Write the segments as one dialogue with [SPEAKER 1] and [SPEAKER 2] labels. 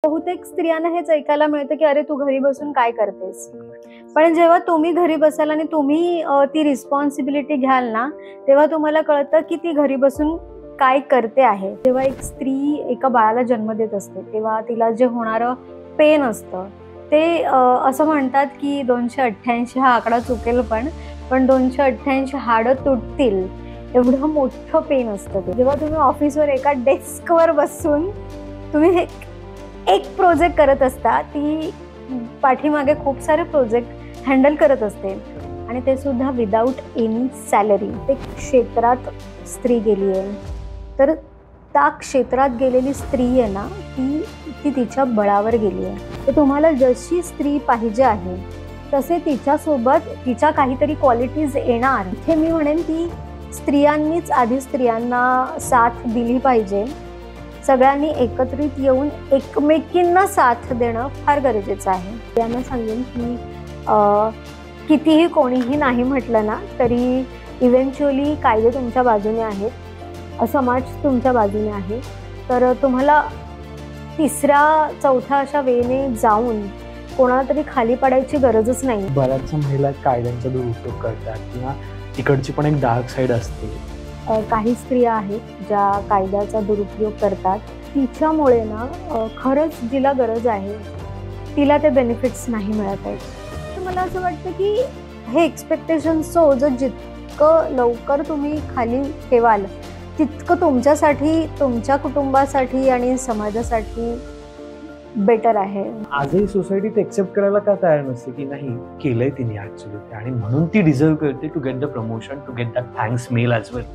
[SPEAKER 1] बहुतेक स्त्रियांना हेच ऐकायला मिळतं की अरे तू घरी बसून काय करतेस. पण जेव्हा तुम्ही घरी बसाल आणि तुम्ही ती रिस्पॉन्सिबिलिटी घ्याल ना, तेव्हा तुम्हाला कळतं की ती घरी बसून काय करते आहे. जेव्हा एक स्त्री एका बाळाला जन्म देत असते तेव्हा तिला जे होणारं पेन असतं ते असं म्हणतात की 288 हा आकडा चुकेल पण 288 हाडं तुटतील एवढं मोठं पेन असतं ते. जेव्हा तुम्ही ऑफिसवर एका डेस्कवर बसून तुम्ही एक प्रोजेक्ट करत असता, ती पाठीमागे खूप सारे प्रोजेक्ट हँडल करत असते आणि ते सुद्धा विदाऊट एनी सॅलरी. ते क्षेत्रात स्त्री गेली आहे तर त्या क्षेत्रात गेलेली स्त्री आहे ना, ती तिच्या बळावर गेली आहे. तर तुम्हाला जशी स्त्री पाहिजे आहे तसे तिच्यासोबत तिच्या काहीतरी क्वालिटीज येणार. हे मी म्हणेन की स्त्रियांनीच आधी स्त्रियांना साथ दिली पाहिजे. सगळ्यांनी एकत्रित येऊन एकमेकींना साथ देणं फार गरजेचं आहे. त्यांना सांगेन की कितीही कोणीही नाही म्हटलं ना तरी इव्हेंच्युअली कायदे तुमच्या बाजूने आहेत, समाज तुमच्या बाजूने आहे. तर तुम्हाला तिसऱ्या चौथ्या अशा वेने जाऊन कोणाला तरी खाली पडायची गरजच नाही.
[SPEAKER 2] बऱ्याचशा महिला कायद्यांचा दुरुपयोग करतात किंवा तिकडची पण एक डार्क साईड असते.
[SPEAKER 1] काही स्त्रिया आहेत ज्या कायद्याचा दुरुपयोग करतात. तिच्यामुळे ना खरंच जिला गरज आहे तिला ते बेनिफिट्स नाही मिळत आहेत. तर मला असं वाटतं की हे एक्सपेक्टेशन्सचं ओझं जितकं लवकर तुम्ही खाली ठेवाल तितकं तुमच्यासाठी, तुमच्या कुटुंबासाठी आणि समाजासाठी बेटर आहे.
[SPEAKER 2] आजही सोसायटीत एक्सेप्ट करायला का तयार नसते की नाही केलंय तिने ऍक्च्युअली आणि म्हणून ती डिझर्व करते to get the promotion, to get that thanks mail as well.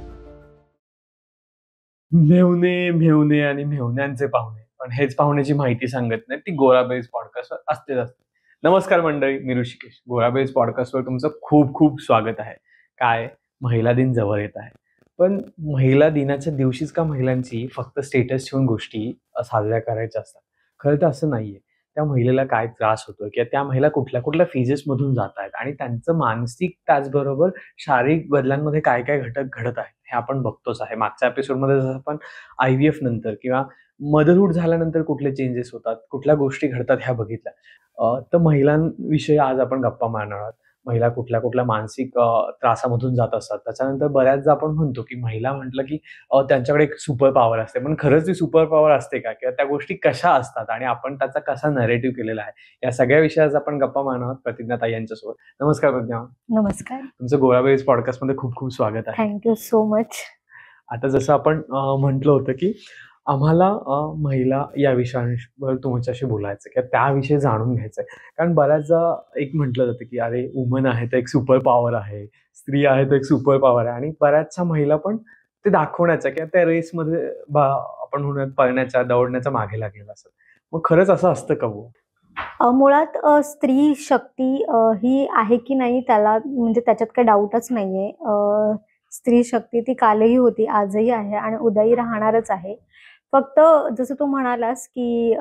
[SPEAKER 2] मेहुणे आणि मेहुण्यांचे पाहुणे, पण हेच पाहुण्याची माहिती सांगत नाही ती गोराबेज पॉडकास्टवर असतेच असते. नमस्कार मंडळी, मी ऋषिकेश. गोराबेज पॉडकास्टवर तुमचं खूप खूप स्वागत आहे. काय महिला दिन जवळ येत आहे, पण महिला दिनाच्या दिवशीच का महिलांची फक्त स्टेटस ठेवून गोष्टी साजऱ्या करायच्या असतात? खरं तर असं नाहीये. त्या महिलेला काय त्रास होतोय किंवा त्या महिला कुठल्या कुठल्या फेजेसमधून जात आहेत आणि त्यांचं मानसिक त्याचबरोबर शारीरिक बदलांमध्ये काय काय घटक घडत आहेत हे आपण बघतोच आहे. मागच्या एपिसोडमध्ये जसं आपण IVF नंतर किंवा मदरहूड झाल्यानंतर कुठले चेंजेस होतात, कुठल्या गोष्टी घडतात ह्या बघितल्या. तर महिलांविषयी आज आपण गप्पा मारणार आहोत. महिला कुठल्या कुठल्या मानसिक त्रासामधून जात असतात. त्याच्यानंतर बऱ्याचदा आपण म्हणतो की महिला म्हटलं की त्यांच्याकडे एक सुपर पॉवर असते. पण खरंच ती सुपर पॉवर असते का? किंवा त्या गोष्टी कशा असतात आणि आपण त्याचा कसा नरेटिव्ह केलेला आहे? या सगळ्या विषयाचा आपण गप्पा मारणार आहोत प्रतिज्ञाताई यांच्यासोबत. नमस्कार प्रतिज्ञा.
[SPEAKER 1] नमस्कार.
[SPEAKER 2] तुमचं गोराबेज पॉडकास्टमध्ये खूप खूप स्वागत आहे.
[SPEAKER 1] Thank you so much.
[SPEAKER 2] आता जसं आपण म्हटलं होतं की आम्हाला महिला या विषयावर तुमच्याशी बोलायचं किंवा त्याविषयी जाणून घ्यायचंय. कारण बऱ्याचदा एक म्हटलं जातं की अरे वुमन आहे तर एक सुपर पॉवर आहे, स्त्री आहे तर एक सुपर पॉवर आहे आणि बऱ्याचशा महिला पण ते दाखवण्याच्या किंवा त्या रेसमध्ये आपण म्हणूयात पळण्याच्या, दौडण्याच्या मागे लागलेल्या असतात. मग खरंच असं असतं का हो?
[SPEAKER 1] मुळात स्त्री शक्ती ही आहे की नाही त्याला म्हणजे त्याच्यात काही डाऊटच नाहीये. स्त्री शक्ती ती कालही होती, आजही आहे आणि उद्याही राहणारच आहे. फक्त जसं तू म्हणालास की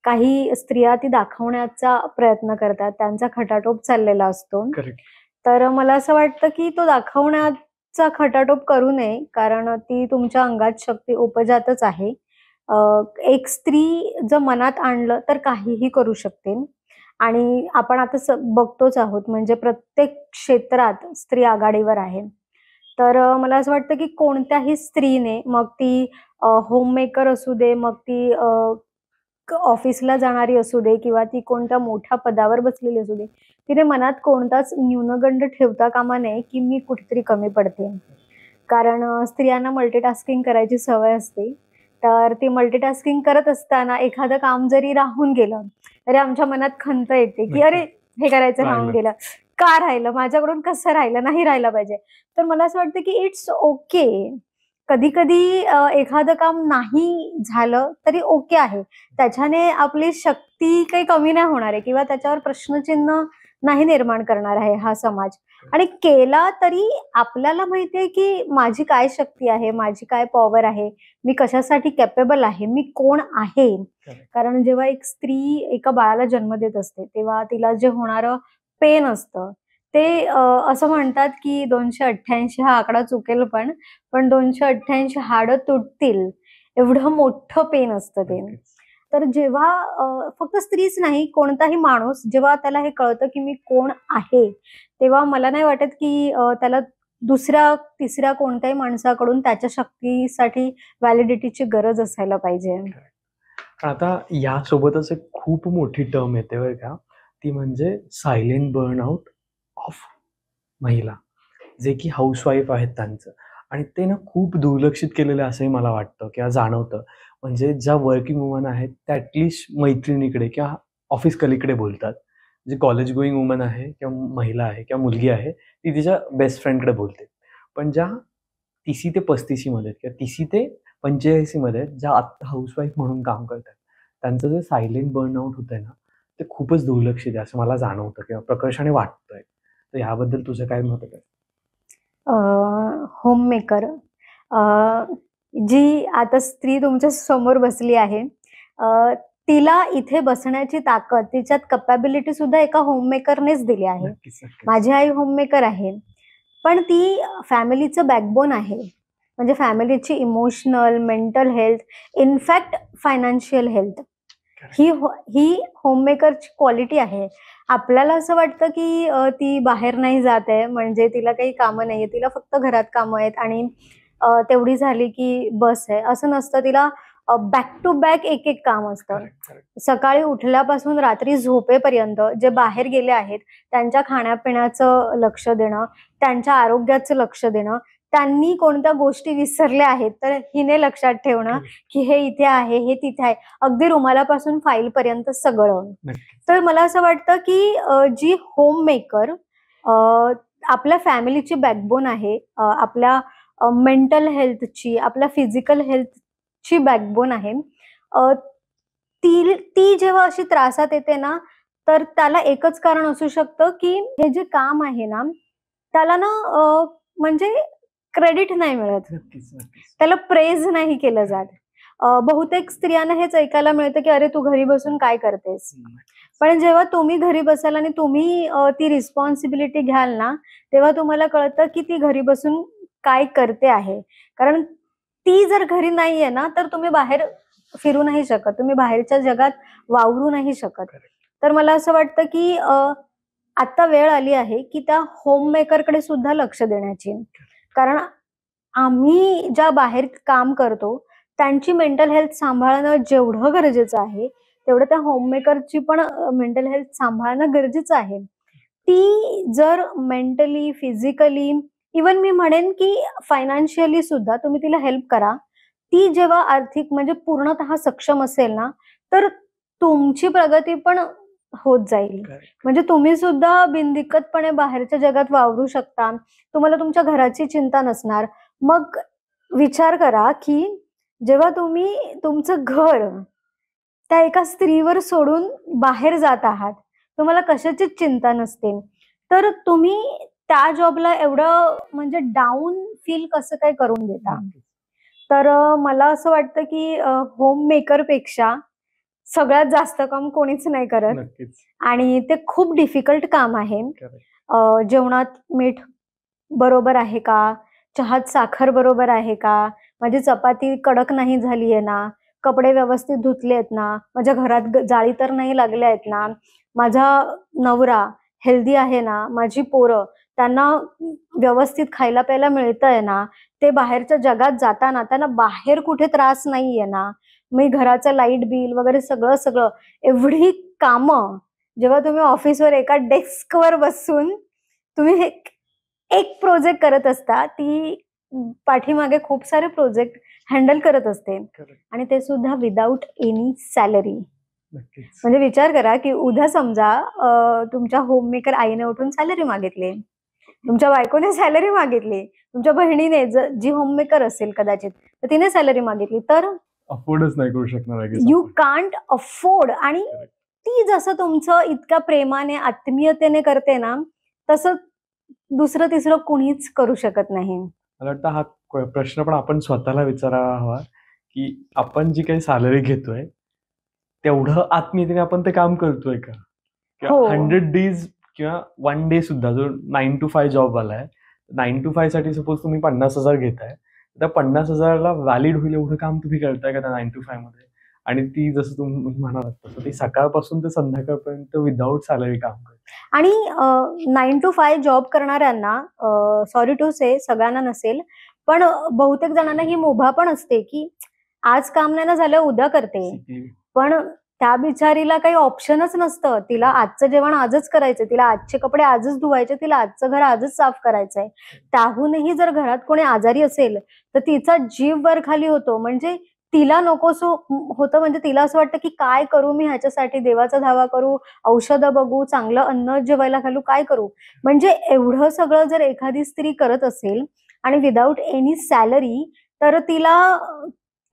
[SPEAKER 1] काही स्त्रिया ती दाखवण्याचा प्रयत्न करतात, त्यांचा खटाटोप चाललेला असतो.
[SPEAKER 2] करेक्ट.
[SPEAKER 1] तर मला असं वाटतं की तो दाखवण्याचा खटाटोप करू नये, कारण ती तुमच्या अंगात शक्ती उपजतच आहे. एक स्त्री जर मनात आणलं तर काहीही करू शकते आणि आपण आता बघतोच आहोत म्हणजे प्रत्येक क्षेत्रात स्त्री आघाडीवर आहे. तर मला असं वाटतं की कोणत्याही स्त्रीने, मग ती होममेकर असू दे, मग ती ऑफिसला जाणारी असू दे किंवा ती कोणत्या मोठ्या पदावर बसलेली असू दे, तिने मनात कोणताच न्यूनगंड ठेवता कामा नये की मी कुठेतरी कमी पडते. कारण स्त्रियांना मल्टीटास्किंग करायची सवय असते. तर ती मल्टीटास्किंग करत असताना एखादं काम जरी राहून गेलं तरी आमच्या मनात खंत येते की अरे हे करायचं राहून गेलं, का राहिलं, माझ्याकडून कसं राहिलं, नाही राहायला पाहिजे. तर मला असं वाटतं की इट्स ओके. कधी कधी एखादं काम नाही झालं तरी ओके आहे. त्याच्याने आपली शक्ती काही कमी नाही होणार आहे किंवा त्याच्यावर प्रश्नचिन्ह नाही निर्माण करणार आहे हा समाज. आणि केला तरी आपल्याला माहितीये की माझी काय शक्ती आहे, माझी काय पॉवर आहे, मी कशासाठी कॅपेबल आहे, मी कोण आहे. कारण जेव्हा एक स्त्री एका बाळाला जन्म देत असते तेव्हा तिला जे होणारं पेन असतं ते असं म्हणतात की 288 हा आकडा चुकेल पण 288 हाडं तुटतील एवढं मोठं पेन असतं ते. तर जेव्हा फक्त स्त्रीच नाही, कोणताही माणूस जेव्हा त्याला हे कळतं की मी कोण आहे, तेव्हा मला नाही वाटत की त्याला दुसऱ्या तिसऱ्या कोणत्याही माणसाकडून त्याच्या शक्तीसाठी व्हॅलिडिटीची गरज असायला पाहिजे.
[SPEAKER 2] पण आता यासोबतच एक खूप मोठी टर्म येते बरं का, ती म्हणजे सायलेंट बर्नआउट ऑफ महिला, जे की हाऊसवाईफ आहेत त्यांचं. आणि ते ना खूप दुर्लक्षित केलेलं असंही मला वाटतं किंवा जाणवतं. म्हणजे ज्या वर्किंग वुमन आहेत त्या ॲटलिस्ट मैत्रिणीकडे किंवा ऑफिस कलीकडे बोलतात. जी कॉलेज गोईंग वुमन आहे किंवा महिला आहे किंवा मुलगी आहे, ती तिच्या बेस्ट फ्रेंडकडे बोलते. पण ज्या 30 ते 35 मध्ये किंवा 30 ते 85 मध्ये ज्या आत्ता हाऊसवाईफ म्हणून काम करतात, त्यांचं जे सायलेंट बर्नआउट होतंय ना, ते खूपच दुर्लक्षित आहे असं मला जाणवतं किंवा प्रकर्षाने वाटतंय. तर ह्याबद्दल तुझं काय मत आहे?
[SPEAKER 1] होममेकर जी आता स्त्री तुमच्या समोर बसली आहे, तिला इथे बसण्याची ताकद, तिच्यात कपॅबिलिटी सुद्धा एका होममेकरनेच दिली आहे.
[SPEAKER 2] नक्कीच, नक्कीच.
[SPEAKER 1] माझी आई होममेकर आहे, पण ती फॅमिलीचं बॅकबोन आहे. म्हणजे फॅमिलीची emotional, mental health, in fact financial health ही होममेकरची क्वालिटी आहे. आपल्याला असं वाटतं की ती बाहेर नाही जात आहे, म्हणजे तिला काही कामं नाहीये, तिला फक्त घरात कामं आहेत आणि तेवढी झाली की बस आहे, असं नसतं. तिला बॅक टू बॅक एक एक काम असतं.
[SPEAKER 2] Correct, correct.
[SPEAKER 1] सकाळी उठल्यापासून रात्री झोपेपर्यंत जे बाहेर गेले आहेत त्यांच्या खाण्यापिण्याचं लक्ष देणं, त्यांच्या आरोग्याचं लक्ष देणं, त्यांनी कोणत्या गोष्टी विसरल्या आहेत तर हिने लक्षात ठेवणं की हे इथे आहे, हे तिथे आहे, अगदी रुमालापासून फाईल पर्यंत सगळं.
[SPEAKER 2] नक्कीच.
[SPEAKER 1] तर मला असं वाटतं की जी होममेकर आपल्या फॅमिलीची बॅकबोन आहे, आपल्या मेंटल हेल्थची, आपल्या फिजिकल हेल्थची बॅकबोन आहे. ती जेव्हा अशी त्रासात येते ना, तर त्याला एकच कारण असू शकतं की हे जे काम आहे ना, त्याला ना म्हणजे क्रेडिट नाही मिळत,
[SPEAKER 2] नक्कीच, नक्कीच.
[SPEAKER 1] त्याला प्रेज नाही केलं जात. बहुतेक स्त्रियांना हेच ऐकायला मिळतं की अरे तू घरी बसून काय करतेस. पण जेव्हा तुम्ही घरी बसाल आणि तुम्ही ती रिस्पॉन्सिबिलिटी घ्याल ना, तेव्हा तुम्हाला कळतं की ती घरी बसून काय करते आहे. कारण ती जर घरी नाहीये ना, तर तुम्ही बाहेर फिरू नाही शकत, तुम्ही बाहेरच्या जगात वावरू नाही शकत. तर मला असं वाटतं की आता वेळ आली आहे की त्या होममेकरकडे सुद्धा लक्ष देण्याची. कारण आम्ही ज्या बाहेर काम करतो त्यांची मेंटल हेल्थ सांभाळणं जेवढं गरजेचं आहे, तेवढं त्या होममेकरची पण मेंटल हेल्थ सांभाळणं गरजेचं आहे. ती जर मेंटली, फिजिकली, इवन मी म्हणेन की फायनान्शियली सुद्धा तुम्ही तिला हेल्प करा. ती जेव्हा आर्थिक म्हणजे पूर्णतः सक्षम असेल ना, तर तुमची प्रगती पण होत जाईल. म्हणजे तुम्ही सुद्धा बिनदिक्कतपणे बाहेरच्या जगात वावरू शकता. तुम्हाला तुमच्या घराची चिंता नसणार. मग विचार करा की जेव्हा तुम्ही तुमचं घर त्या एका स्त्रीवर सोडून बाहेर जात आहात, तुम्हाला कशाचीच चिंता नसते, तर तुम्ही त्या जॉबला एवढं म्हणजे डाऊन फील कसं काय करून देता. तर मला असं वाटतं की होममेकर पेक्षा सगळ्यात जास्त काम कोणीच नाही करत.
[SPEAKER 2] नक्कीच.
[SPEAKER 1] आणि ते खूप डिफिकल्ट काम आहे. जेवणात मीठ बरोबर आहे का, चहात साखर बरोबर आहे का, माझी चपाती कडक नाही झाली आहे ना, कपडे व्यवस्थित धुतले आहेत ना, माझ्या घरात जाळी तर नाही लागल्या आहेत ना, माझा नवरा हेल्दी आहे ना, माझी पोरं त्यांना व्यवस्थित खायला प्यायला मिळतंय ना, ते बाहेरच्या जगात जाताना त्यांना बाहेर कुठे त्रास नाहीये ना, मी घराचं लाईट बिल वगैरे सगळं सगळं एवढी कामं जेव्हा तुम्ही ऑफिसवर एका डेस्कवर बसून तुम्ही एक प्रोजेक्ट करत असता, ती पाठीमागे खूप सारे प्रोजेक्ट हँडल करत असते आणि ते सुद्धा विदाऊट एनी सॅलरी. म्हणजे विचार करा की उद्या समजा तुमच्या होममेकर आईने उठून सॅलरी मागितली, तुमच्या बायकोने सॅलरी मागितली, तुमच्या बहिणीने जी होममेकर असेल कदाचित तर तिने सॅलरी मागितली, तर
[SPEAKER 2] अफोर्डच नाही करू शकणार.
[SPEAKER 1] You can't afford. आणि ती जसं तुमचं इतक्या प्रेमाने आत्मीयतेने करते ना, तसं दुसरं तिसरं कुणीच करू शकत नाही.
[SPEAKER 2] मला वाटतं हा प्रश्न पण आपण स्वतःला विचारायला हवा की आपण जी काही सॅलरी घेतोय तेवढं आत्मीयतेने आपण ते काम करतोय का?
[SPEAKER 1] हो.
[SPEAKER 2] 100 डेज किंवा 1 डे सुद्धा जो 9 to 5 जॉब वाला आहे, 9 to 5 साठी सपोज तुम्ही 50,000 घेताय, त्या 50,000ला व्हॅलिड होईल एवढं काम तुम्ही करताय का त्या 9 to 5 मध्ये? आणि ती जसं तुम्ही म्हणालात तसं ती सकाळपासून ते संध्याकाळपर्यंत विदाऊट सॅलरी काम करते.
[SPEAKER 1] आणि 9 to 5 जॉब करणाऱ्यांना, सॉरी टू से सगळ्यांना नसेल, पण बहुतेक जणांना ही मुभा पण असते की आज काम नाही ना झालं उद्या करते. पण त्या बिचारीला काही ऑप्शनच नसतं. तिला आजचं जेवण आजच करायचंय, तिला आजचे कपडे आजच धुवायचे, तिला आजचं घर आजच साफ करायचंय. त्याहूनही जर घरात कोणी आजारी असेल तर तिचा जीव वर खाली होतो. म्हणजे तिला नकोसं होतं. म्हणजे तिला असं वाटतं की काय करू मी ह्याच्यासाठी, देवाचा धावा करू, औषधं बघू, चांगलं अन्न जेवायला घालू, काय करू. म्हणजे एवढं सगळं जर एखादी स्त्री करत असेल आणि विदाऊट एनी सॅलरी, तर तिला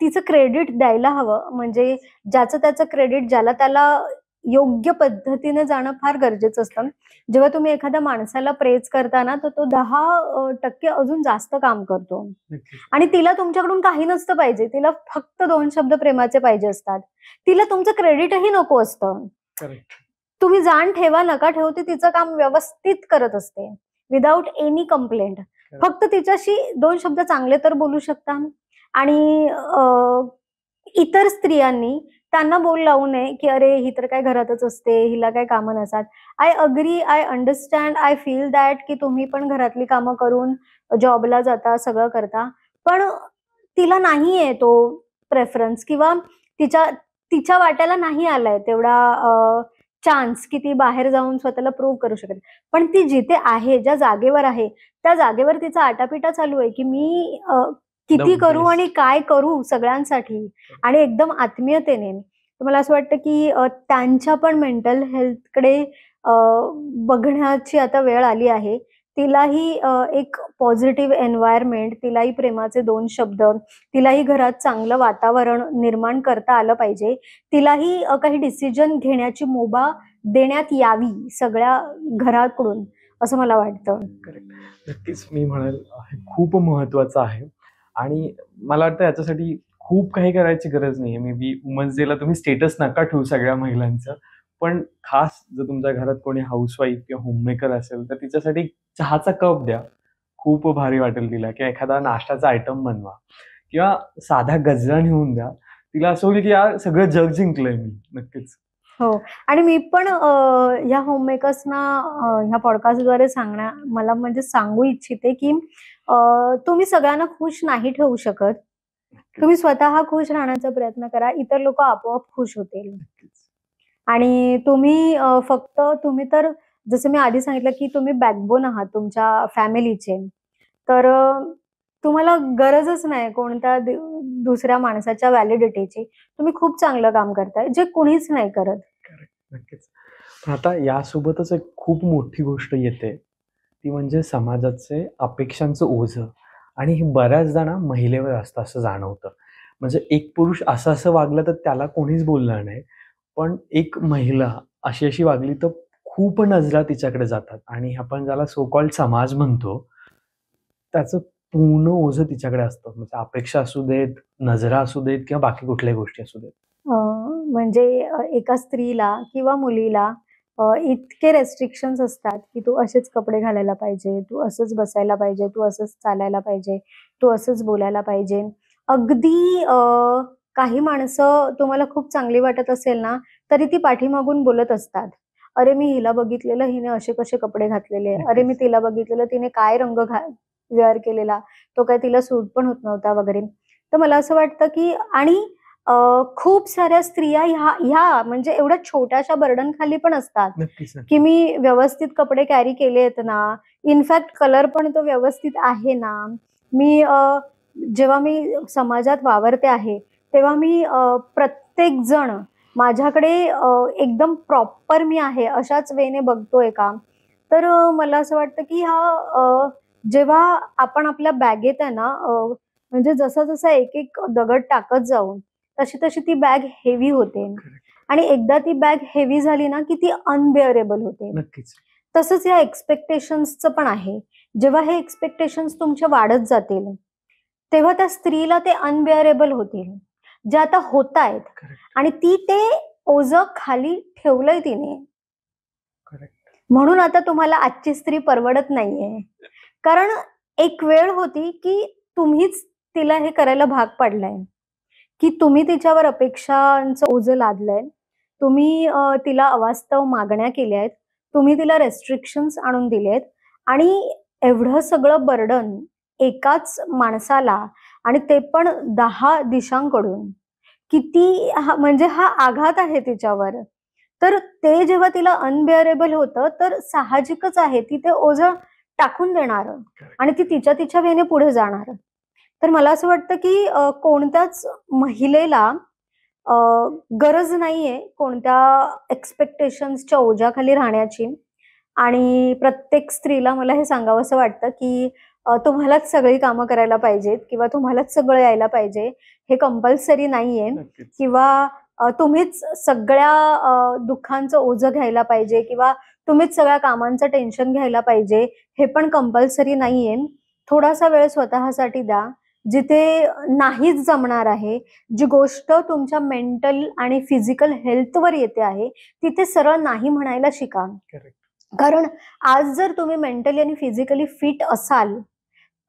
[SPEAKER 1] तिचं क्रेडिट द्यायला हवं. म्हणजे ज्याचं त्याचं क्रेडिट ज्याला त्याला योग्य पद्धतीने जाणं फार गरजेचं असतं. जेव्हा तुम्ही एखाद्या माणसाला प्रेज करता ना, तर तो 10% अजून जास्त काम करतो.
[SPEAKER 2] नक्कीच.
[SPEAKER 1] आणि तिला तुमच्याकडून काही नसतं पाहिजे, तिला फक्त 2 शब्द प्रेमाचे पाहिजे असतात. तिला तुमचं क्रेडिटही नको असतं.
[SPEAKER 2] करेक्ट.
[SPEAKER 1] तुम्ही जाण ठेवा नका ठेवू, ती तिचं काम व्यवस्थित करत असते विदाऊट एनी कंप्लेंट. फक्त तिच्याशी 2 शब्द चांगले तर बोलू शकता. आणि इतर स्त्रियांनी त्यांना बोल लावू नये की अरे ही तर काय घरातच असते, हिला काय कामं नसतात. I agree, I understand, I feel that की तुम्ही पण घरातली कामं करून जॉबला जाता, सगळं करता. पण तिला नाहीये तो प्रेफरन्स, किंवा तिच्या तिच्या वाट्याला नाही आलाय तेवढा चान्स की ती बाहेर जाऊन स्वतःला प्रूव्ह करू शकेल. पण ती जिथे आहे, ज्या जागेवर आहे, त्या जागेवर तिचा आटापिटा चालू आहे की मी किती
[SPEAKER 2] The
[SPEAKER 1] करू
[SPEAKER 2] best.
[SPEAKER 1] आणि काय करू सगळ्यांसाठी, आणि एकदम आत्मीयतेने. तर मला असं वाटतं की त्यांच्या पण मेंटल हेल्थकडे बघण्याची आता वेळ आली आहे. तिलाही एक पॉझिटिव्ह एन्व्हायरमेंट, तिलाही प्रेमाचे 2 शब्द, तिलाही घरात चांगलं वातावरण निर्माण करता आलं पाहिजे. तिलाही काही डिसिजन घेण्याची मुभा देण्यात यावी सगळ्या घराकडून, असं मला वाटतं.
[SPEAKER 2] करेक्ट. नक्कीच मी म्हणेल हे खूप महत्वाचं आहे. आणि मला वाटतं याच्यासाठी खूप काही करायची गरज नाहीये. मे बी वुमन्स डेला तुम्ही स्टेटस नका ठेवू सगळ्या महिलांचं. पण खास जर तुमच्या घरात कोणी हाऊसवाईफ किंवा होममेकर असेल, तर तिच्यासाठी चहाचा कप द्या. खूप भारी वाटेल तिला, किंवा एखादा नाश्त्याचा आयटम बनवा, किंवा साधा गजरा नेऊन द्या. तिला असं होईल की यार सगळं जग जिंकलंय मी. नक्कीच.
[SPEAKER 1] हो. आणि मी पण ह्या होममेकर्सना ह्या पॉडकास्टद्वारे मला म्हणजे सांगू इच्छिते की तुम्ही सगळ्यांना खुश नाही ठेवू शकत. तुम्ही स्वतः खुश राहण्याचा प्रयत्न करा. इतर लोक आपोआप खुश होतील. आणि तुम्ही फक्त तुम्ही तर जसं मी आधी सांगितलं की तुम्ही बॅकबोन आहात तुमच्या फॅमिलीचे. तर तुम्हाला गरजच नाही कोणत्या दुसऱ्या माणसाच्या व्हॅलिडिटीची. तुम्ही खूप चांगलं काम करताय, जे कुणीच नाही करत.
[SPEAKER 2] नक्कीच. पण आता यासोबतच एक खूप मोठी गोष्ट येते, ती म्हणजे समाजाचे अपेक्षांचं ओझं. आणि हे बऱ्याचदा ना महिलेवर असतं असं जाणवतं. म्हणजे एक पुरुष असं वागलं तर त्याला कोणीच बोलणार नाही. पण एक महिला अशी वागली तर खूप नजरा तिच्याकडे जातात, आणि आपण ज्याला सो कॉल्ड समाज म्हणतो, त्याचं पूर्ण ओझं तिच्याकडे असतं. म्हणजे अपेक्षा असू देत, नजरा असू देत, किंवा बाकी कुठल्याही गोष्टी असू देत.
[SPEAKER 1] म्हणजे एका स्त्रीला किंवा मुलीला इतके रेस्ट्रिक्शन्स असतात की तू असेच कपडे घालायला पाहिजे, तू असंच बसायला पाहिजे, तू असंच चालायला पाहिजे, तू असंच बोलायला पाहिजे. अगदी काही माणसं तुम्हाला खूप चांगली वाटत असेल ना, तरी ती पाठीमागून बोलत असतात. अरे मी हिला बघितलेलं, हिने असे कसे कपडे घातलेले, अरे मी तिला बघितलेलं, तिने काय रंग वेअर केलेला, तो काय तिला सूट पण होत नव्हता वगैरे. तर मला असं वाटतं की आणि खूप साऱ्या स्त्रिया ह्या म्हणजे एवढ्या छोट्याशा बर्डन खाली पण असतात
[SPEAKER 2] नक्कीच.
[SPEAKER 1] की मी व्यवस्थित कपडे कॅरी केलेत ना, इनफॅक्ट कलर पण तो व्यवस्थित आहे ना, मी जेव्हा मी समाजात वावरते आहे तेव्हा मी प्रत्येक जण माझ्याकडे एकदम प्रॉपर मी आहे अशाच वेने बघतोय का. तर मला असं वाटतं की जेव्हा आपण आपल्या बॅगेत आहे ना, म्हणजे जसं जसं एक एक दगड टाकत जाऊ तशी तशी ती बॅग हेवी होते. आणि एकदा ती बॅग हेवी झाली ना की ती अनबेअरेबल होते.
[SPEAKER 2] नक्कीच.
[SPEAKER 1] तसंच या एक्सपेक्टेशन्सचं पण आहे. जेव्हा हे एक्सपेक्टेशन्स तुमचे वाढत जातील तेव्हा त्या स्त्रीला ते अनबेअरेबल होतील, जे आता होत आहेत. आणि ती ते ओझं खाली ठेवलंय तिने. म्हणून आता तुम्हाला आजची स्त्री परवडत नाहीये. कारण एक वेळ होती की तुम्हीच तिला हे करायला भाग पाडलाय. की तुम्ही तिच्यावर अपेक्षांचं ओझं लादलंय, तुम्ही तिला अवास्तव मागण्या केल्या आहेत, तुम्ही तिला रेस्ट्रिक्शन्स आणून दिलेत आणि एवढं सगळं बर्डन एकाच माणसाला आणि ते पण 10 दिशांकडून किती म्हणजे हा आघात आहे तिच्यावर. तर ते जेव्हा तिला अनबेअरेबल होतं, तर साहजिकच आहे ती ते ओझं टाकून देणार आणि ती तिच्या तिच्या वेने पुढे जाणार. तर मला असं वाटतं की कोणत्याच महिलेला अ, गरज नाहीये कोणत्या एक्सपेक्टेशन्सच्या ओझ्याखाली राहण्याची. आणि प्रत्येक स्त्रीला मला हे सांगावंसं वाटतं की तुम्हालाच सगळी कामं करायला पाहिजेत किंवा तुम्हालाच सगळं यायला पाहिजे, हे कंपल्सरी नाहीये.
[SPEAKER 2] नक्कीच.
[SPEAKER 1] किंवा तुम्हीच सगळ्या दुःखांचं ओझं घ्यायला पाहिजे किंवा तुम्हीच सगळ्या कामांचं टेन्शन घ्यायला पाहिजे, हे पण कंपल्सरी नाहीये. थोडासा वेळ स्वतःसाठी द्या. जिथे नाहीच जमणार आहे, जी गोष्ट तुमच्या मेंटल आणि फिजिकल हेल्थवर येते आहे, तिथे सरळ नाही म्हणायला शिका.
[SPEAKER 2] करेक्ट.
[SPEAKER 1] कारण आज जर तुम्ही मेंटली आणि फिजिकली फिट असाल,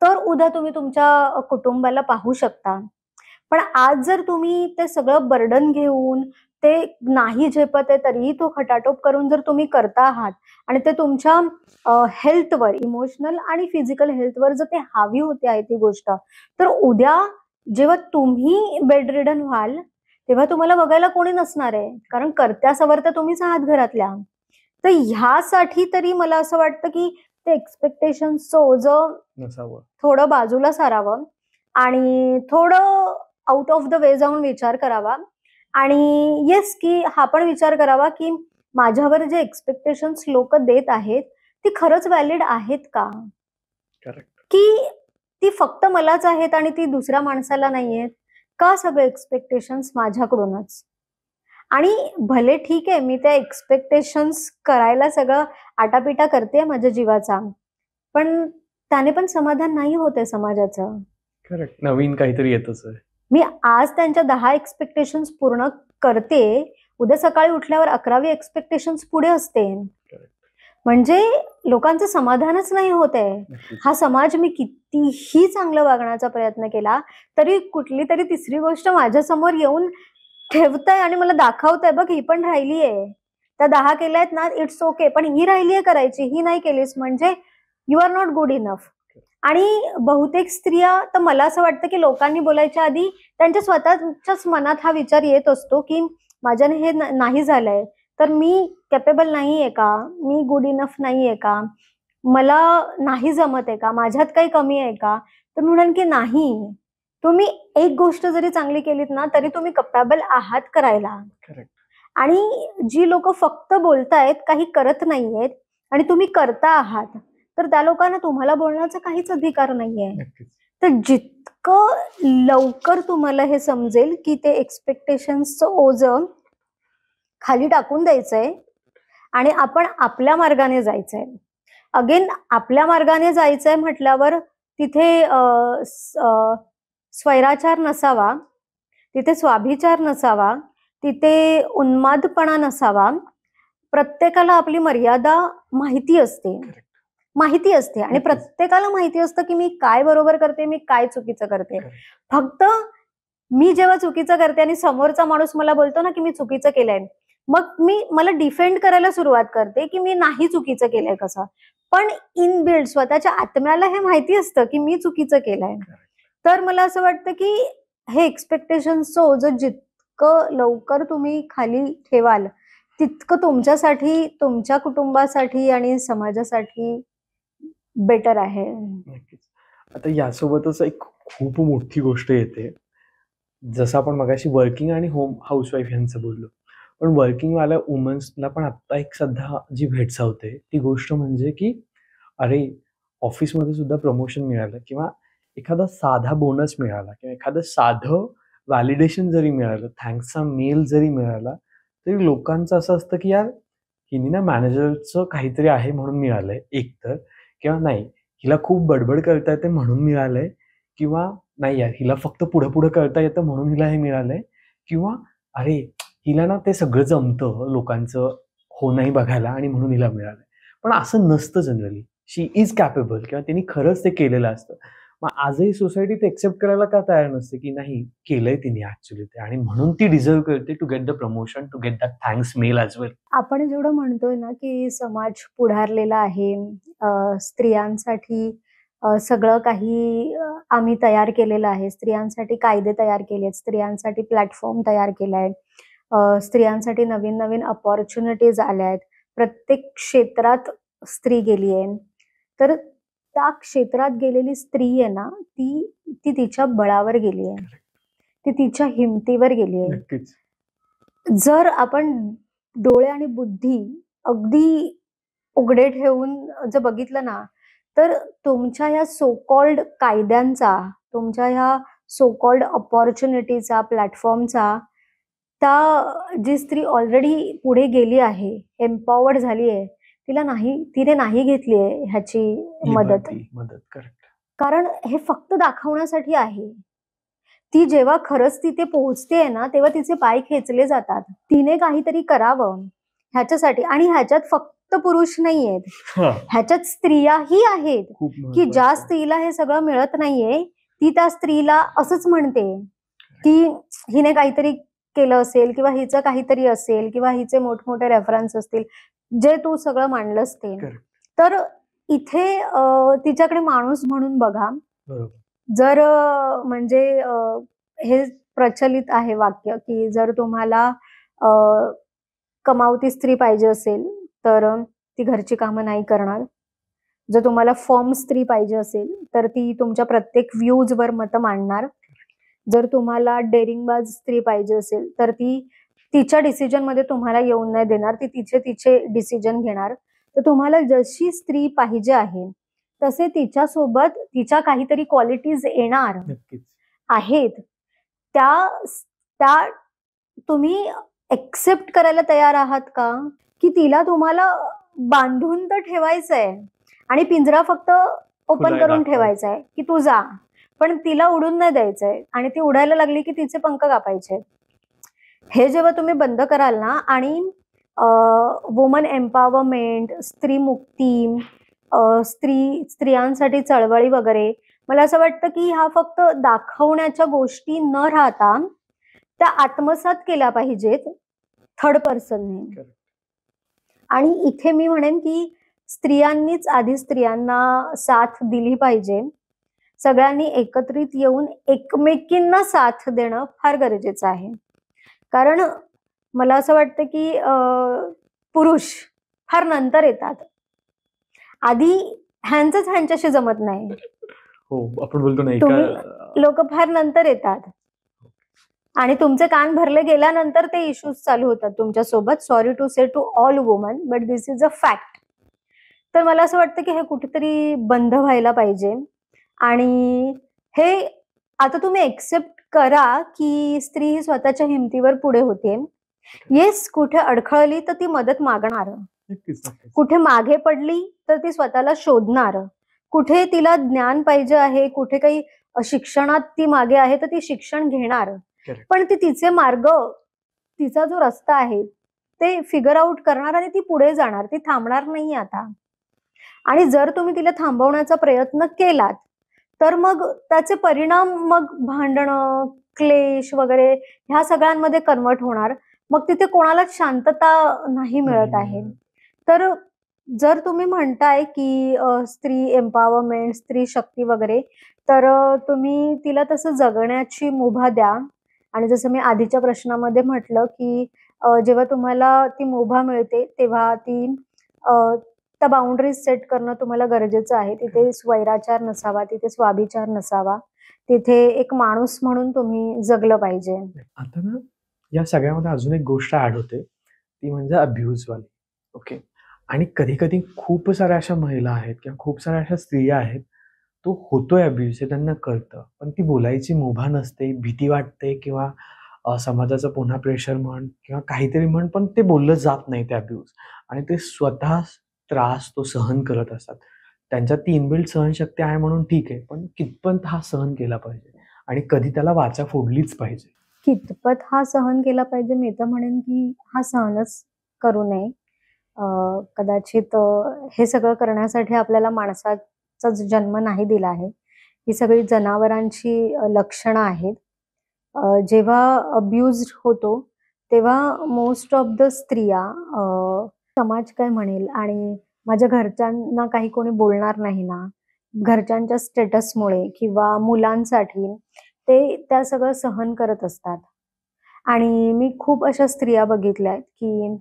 [SPEAKER 1] तर उद्या तुम्ही तुमच्या कुटुंबाला पाहू शकता. पण आज जर तुम्ही ते सगळं बर्डन घेऊन ते नाही झेपत आहे तरीही तो खटाटोप करून जर तुम्ही करता आहात आणि ते तुमच्या हेल्थवर, इमोशनल आणि फिजिकल हेल्थवर जर ते हावी होते आहे ती गोष्ट, तर उद्या जेव्हा तुम्ही बेडरिडन व्हाल, तेव्हा तुम्हाला बघायला कोणी नसणार आहे. कारण कर्त्या सवरत्या तुम्हीच आहात घरातल्या. तर ह्यासाठी तरी मला असं वाटतं की ते एक्सपेक्टेशन्सचं ओझं
[SPEAKER 2] नसावं.
[SPEAKER 1] थोडं बाजूला सारावं आणि थोडं आउट ऑफ द वे जाऊन विचार करावा. आणि येस की हा पण विचार करावा की माझ्यावर जे एक्सपेक्टेशन्स लोक देत आहेत ती खरंच व्हॅलिड आहेत का,
[SPEAKER 2] करेक्ट.
[SPEAKER 1] की ती फक्त मलाच आहेत आणि ती दुसऱ्या माणसाला नाहीयेत का, सगळे एक्सपेक्टेशन्स माझ्याकडूनच. आणि भले ठीक आहे मी त्या एक्सपेक्टेशन्स करायला सगळं आटापिटा करते माझ्या जीवाचा, पण त्याने पण समाधान नाही होते समाजाचं.
[SPEAKER 2] करेक्ट. नवीन काहीतरी येतच आहे.
[SPEAKER 1] मी आज त्यांच्या 10 एक्सपेक्टेशन्स पूर्ण करते, उद्या सकाळी उठल्यावर 11वी एक्सपेक्टेशन्स पुढे असते.
[SPEAKER 2] Correct.
[SPEAKER 1] म्हणजे लोकांचं समाधानच नाही होत आहे.
[SPEAKER 2] नक्कीच.
[SPEAKER 1] हा समाज मी कितीही चांगलं वागण्याचा प्रयत्न केला तरी कुठली तरी तिसरी गोष्ट माझ्यासमोर येऊन ठेवताय आणि मला दाखवताय, बघ ही पण राहिली आहे. त्या 10 केल्यात ना, इट्स ओके, पण ही राहिली आहे करायची, ही नाही केलीस म्हणजे you are not good enough. आणि बहुतेक स्त्रिया, तर मला असं वाटतं की लोकांनी बोलायच्या आधी त्यांच्या स्वतःच्याच मनात हा विचार येत असतो की माझ्याने हे नाही झालंय, तर मी कॅपेबल नाहीये का, मी गुड इनफ नाहीये का, मला नाही जमत आहे का, माझ्यात काही कमी आहे का. तर मी म्हणेन की नाही, तुम्ही एक गोष्ट जरी चांगली केलीत ना तरी तुम्ही कॅपेबल आहात करायला.
[SPEAKER 2] करेक्ट.
[SPEAKER 1] आणि जी लोक फक्त बोलतायत काही करत नाहीयेत आणि तुम्ही करता आहात, तर त्या लोकांना तुम्हाला बोलण्याचा काहीच अधिकार नाहीये.
[SPEAKER 2] नक्कीच.
[SPEAKER 1] तर जितकं लवकर तुम्हाला हे समजेल की ते एक्सपेक्टेशन्सचं ओझं खाली टाकून द्यायचंय आणि आपण आपल्या मार्गाने जायचंय. अगेन आपल्या मार्गाने जायचंय म्हटल्यावर तिथे स्वैराचार नसावा, तिथे स्वाभिचार नसावा, तिथे उन्मादपणा नसावा. प्रत्येकाला आपली मर्यादा माहिती असते.
[SPEAKER 2] Correct.
[SPEAKER 1] माहिती असते आणि
[SPEAKER 2] नक्कीच.
[SPEAKER 1] प्रत्येकाला माहिती असतं की मी काय बरोबर करते, मी काय चुकीचं करते.
[SPEAKER 2] Correct.
[SPEAKER 1] फक्त मी जेव्हा चुकीचं करते आणि समोरचा माणूस मला बोलतो ना की मी चुकीचं केलंय, मग मला डिफेंड करायला सुरुवात करते की मी नाही चुकीचं केलंय कसं. पण इन बिल्ड स्वतःच्या आत्म्याला हे माहिती असतं की मी चुकीचं केलंय. तर मला असं वाटतं की हे एक्सपेक्टेशन्सचं ओझं जितकं लवकर तुम्ही खाली ठेवाल, तितकं तुमच्यासाठी, तुमच्या कुटुंबासाठी आणि समाजासाठी बेटर आहे.
[SPEAKER 2] नक्कीच. आता यासोबतच एक खूप मोठी गोष्ट येते. जसं आपण मगाशी वर्किंग आणि होम हाऊसवाईफ यांचं बोललो. पण वर्किंग वाल्या वुमन्सला पण आता एक सध्या जी भेडसावते ती गोष्ट म्हणजे की अरे, ऑफिसमध्ये सुद्धा प्रमोशन मिळालं किंवा एखादा साधा बोनस मिळाला किंवा एखादं साधं व्हॅलिडेशन जरी मिळालं, थँक्सचा मेल जरी मिळाला, तरी लोकांचं असं असतं की यार हिने ना मॅनेजरचं काहीतरी आहे म्हणून मिळालंय एकतर, किंवा नाही हिला खूप बडबड करता येते म्हणून मिळालंय, किंवा नाही यार हिला फक्त पुढं करता येतं म्हणून हिला हे मिळालंय, किंवा अरे हिला ना ते सगळं जमतं लोकांचं हो नाही बघायला आणि म्हणून हिला मिळालंय. पण असं नसतं जनरली. शी इज कॅपेबल किंवा तिने खरंच ते केलेलं असतं. मग आजही सोसायटी ते एक्सेप्ट करायला का तयार नसते, की नाही केलंय तिने ऍक्च्युली ते आणि म्हणून ती डिझर्व करते to get the promotion, to get that thanks mail as well.
[SPEAKER 1] आपण जेवढं म्हणतोय ना, की समाज पुढारलेला आहे, स्त्रियांसाठी सगळं काही आम्ही तयार केलेलं आहे. स्त्रियांसाठी कायदे तयार केलेत, स्त्रियांसाठी प्लॅटफॉर्म तयार केलाय, स्त्रियांसाठी नवीन-नवीन अपॉर्च्युनिटीज आल्या आहेत. प्रत्येक क्षेत्रात स्त्री गेली आहे. तर त्या क्षेत्रात गेलेली स्त्री आहे ना, ती ती तिच्या बळावर गेली आहे. ती तिच्या हिमतीवर गेली आहे.
[SPEAKER 2] नक्कीच.
[SPEAKER 1] जर आपण डोळे आणि बुद्धी अगदी उघडे ठेवून जर बघितलं ना, तर तुमच्या ह्या सो कॉल्ड कायद्यांचा, तुमच्या ह्या सो कॉल्ड अपॉर्च्युनिटीचा, प्लॅटफॉर्मचा, त्या जी स्त्री ऑलरेडी पुढे गेली आहे, एम्पॉवर्ड झाली आहे, तिने नाही घेतली आहे ह्याची मदत.
[SPEAKER 2] मदत करेक्ट.
[SPEAKER 1] कारण हे फक्त दाखवण्यासाठी आहे. ती जेव्हा खरंच तिथे पोहोचतेय ना, तेव्हा तिचे पाय खेचले जातात. तिने काहीतरी करावं ह्याच्यासाठी. आणि ह्याच्यात फक्त पुरुष नाहीयेत, ह्याच्यात स्त्रियाही आहेत, की ज्या स्त्रीला हे सगळं मिळत नाहीये, ती त्या स्त्रीला असंच म्हणते की हिने काहीतरी केलं असेल, किंवा हिचं काहीतरी असेल, किंवा हिचे मोठमोठे रेफरन्स असतील, जे तू सगळं मांडलंस ते. तर इथे तिच्याकडे माणूस म्हणून बघा. जर म्हणजे हे प्रचलित आहे वाक्य, की जर तुम्हाला कमावती स्त्री पाहिजे असेल तर ती घरची कामं नाही करणार. जर तुम्हाला फॉर्म स्त्री पाहिजे असेल तर ती तुमच्या प्रत्येक व्ह्यूजवर मतं मांडणार. जर तुम्हाला डेअरिंगबाज स्त्री पाहिजे असेल तर ती तिच्या डिसिजन मध्ये तुम्हाला येऊन नाही देणार. ती तिचे डिसिजन घेणार. तर तुम्हाला जशी स्त्री पाहिजे आहे तसे तिच्यासोबत तिच्या काहीतरी क्वालिटीज येणार आहेत. त्या तुम्ही एक्सेप्ट करायला तयार आहात का, की तिला तुम्हाला बांधून तर ठेवायचंय आणि पिंजरा फक्त ओपन करून ठेवायचा आहे, की तू जा, पण तिला उडून नाही द्यायचंय. आणि ती उडायला लागली की तिचे पंख कापायचे. हे जेव्हा तुम्ही बंद कराल ना, आणि वुमन एम्पॉवरमेंट, स्त्री मुक्ती, स्त्रियांसाठी चळवळी वगैरे, मला असं वाटतं की ह्या फक्त दाखवण्याच्या गोष्टी न राहता त्या आत्मसात केल्या पाहिजेत थर्ड पर्सनने. आणि इथे मी म्हणेन की स्त्रियांनीच आधी स्त्रियांना साथ दिली पाहिजे. सगळ्यांनी एकत्रित येऊन एकमेकींना साथ देणं फार गरजेचं आहे. कारण मला असं वाटतं की पुरुष फार नंतर येतात, आधी ह्यांच्याशी जमत नाही.
[SPEAKER 2] हो, आपण बोलतो नाही
[SPEAKER 1] लोक फार नंतर येतात आणि तुमचे कान भरले गेल्यानंतर ते इश्यूज चालू होतात तुमच्या सोबत. Sorry to say to all women, but this is a fact. तर मला असं वाटतं की हे कुठेतरी बंद व्हायला पाहिजे. आणि हे आता तुम्ही एक्सेप्ट करा की स्त्री ही स्वतःच्या हिमतीवर पुढे होते. येस, कुठे अडखळली तर ती मदत मागणार, कुठे मागे पडली तर ती स्वतःला शोधणार, कुठे तिला ज्ञान पाहिजे आहे, कुठे काही शिक्षणात ती मागे आहे तर ती शिक्षण घेणार. पण ती तिचे मार्ग, तिचा जो रस्ता आहे ते फिगर आउट करणार आणि ती पुढे जाणार. ती थांबणार नाही आता. आणि जर तुम्ही तिला थांबवण्याचा प्रयत्न केलात तर मग त्याचे परिणाम मग भांडणं, क्लेश वगैरे ह्या सगळ्यांमध्ये कन्वर्ट होणार. मग तिथे कोणालाच शांतता नाही मिळत आहे. तर जर तुम्ही म्हणताय की स्त्री एम्पॉवरमेंट, स्त्री शक्ती वगैरे, तर तुम्ही तिला तसं जगण्याची मुभा द्या. आणि जसं मी आधीच्या प्रश्नामध्ये म्हटलं की जेव्हा तुम्हाला ती मुभा मिळते तेव्हा त्या बाउंड्रीज सेट करणं तुम्हाला गरजेचं आहे. तिथे स्वैराचार नसावा, तिथे स्वाभिचार नसावा, तिथे एक माणूस म्हणून तुम्ही जगलं पाहिजे.
[SPEAKER 2] आता ना या सगळ्यामध्ये अजून एक गोष्ट ऍड होते, ती म्हणजे अब्यूज वाली. ओके. आणि कधी कधी खूप साऱ्या अशा महिला आहेत किंवा खूप साऱ्या अशा स्त्रिया आहेत, तो होतोय अब्यूज हे त्यांना कळतं, पण ती बोलायची मुभा नसते, भीती वाटते, किंवा समाजाचं पुन्हा प्रेशर म्हण किंवा काहीतरी म्हण, पण ते बोललं जात नाही ते अब्यूज. आणि ते स्वतः त्रास तो सहन करत असतात. त्यांच्यात ती इनबिल्ट सहनशक्ती आहे म्हणून ठीक आहे, पण कितपत हा सहन केला पाहिजे आणि कधी त्याला वाचा फोडलीच पाहिजे?
[SPEAKER 1] कितपत हा सहन केला पाहिजे, मी तर म्हणेन की हा सहनच करू नये. कदाचित हे सगळं करण्यासाठी आपल्याला माणसाचा जन्म नाही दिला आहे. ही सगळी जनावरांची लक्षणं आहेत. जेव्हा अब्यूज होतो तेव्हा मोस्ट ऑफ द स्त्रिया समाज काय म्हणेल आणि माझ्या घरच्यांना काही कोणी बोलणार नाही ना, घरच्यांच्या स्टेटसमुळे किंवा मुलांसाठी ते त्या सगळं सहन करत असतात. आणि मी खूप अशा स्त्रिया बघितल्या आहेत की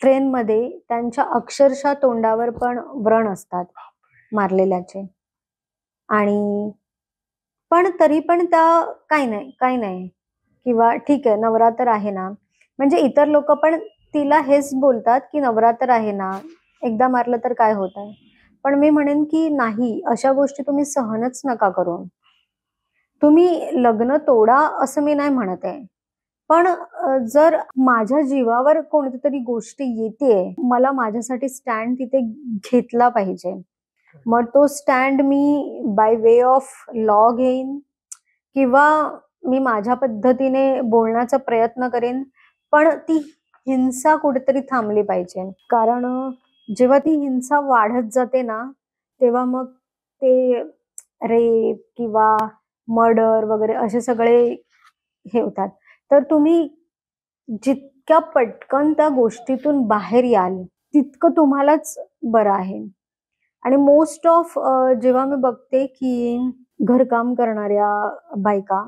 [SPEAKER 1] ट्रेनमध्ये त्यांच्या अक्षरशः तोंडावर पण व्रण असतात मारलेल्याचे. आणि पण तरी पण त्या काही नाही किंवा ठीक आहे नवरा तर आहे ना, म्हणजे इतर लोक पण तिला हेच बोलतात की नवरा तर आहे ना, एकदा मारलं तर काय होत आहे. पण मी म्हणेन की नाही, अशा गोष्टी तुम्ही सहनच नका करू. तुम्ही लग्न तोडा असं मी नाही म्हणत आहे, पण जर माझ्या जीवावर कोणती तरी गोष्ट येतेय, मला माझ्यासाठी स्टँड तिथे घेतला पाहिजे. मग तो stand me by way of law घेईन किंवा मी माझ्या पद्धतीने बोलण्याचा प्रयत्न करेन, पण ती हिंसा कुठेतरी थांबली पाहिजे. कारण जेव्हा ती हिंसा वाढत जाते ना, तेव्हा मग ते रेप किंवा मर्डर वगैरे असे सगळे हे होतात. तर तुम्ही जितक्या पटकन त्या गोष्टीतून बाहेर याल तितकं तुम्हालाच बरं आहे. आणि मोस्ट ऑफ जेव्हा मी बघते की घरकाम करणाऱ्या बायका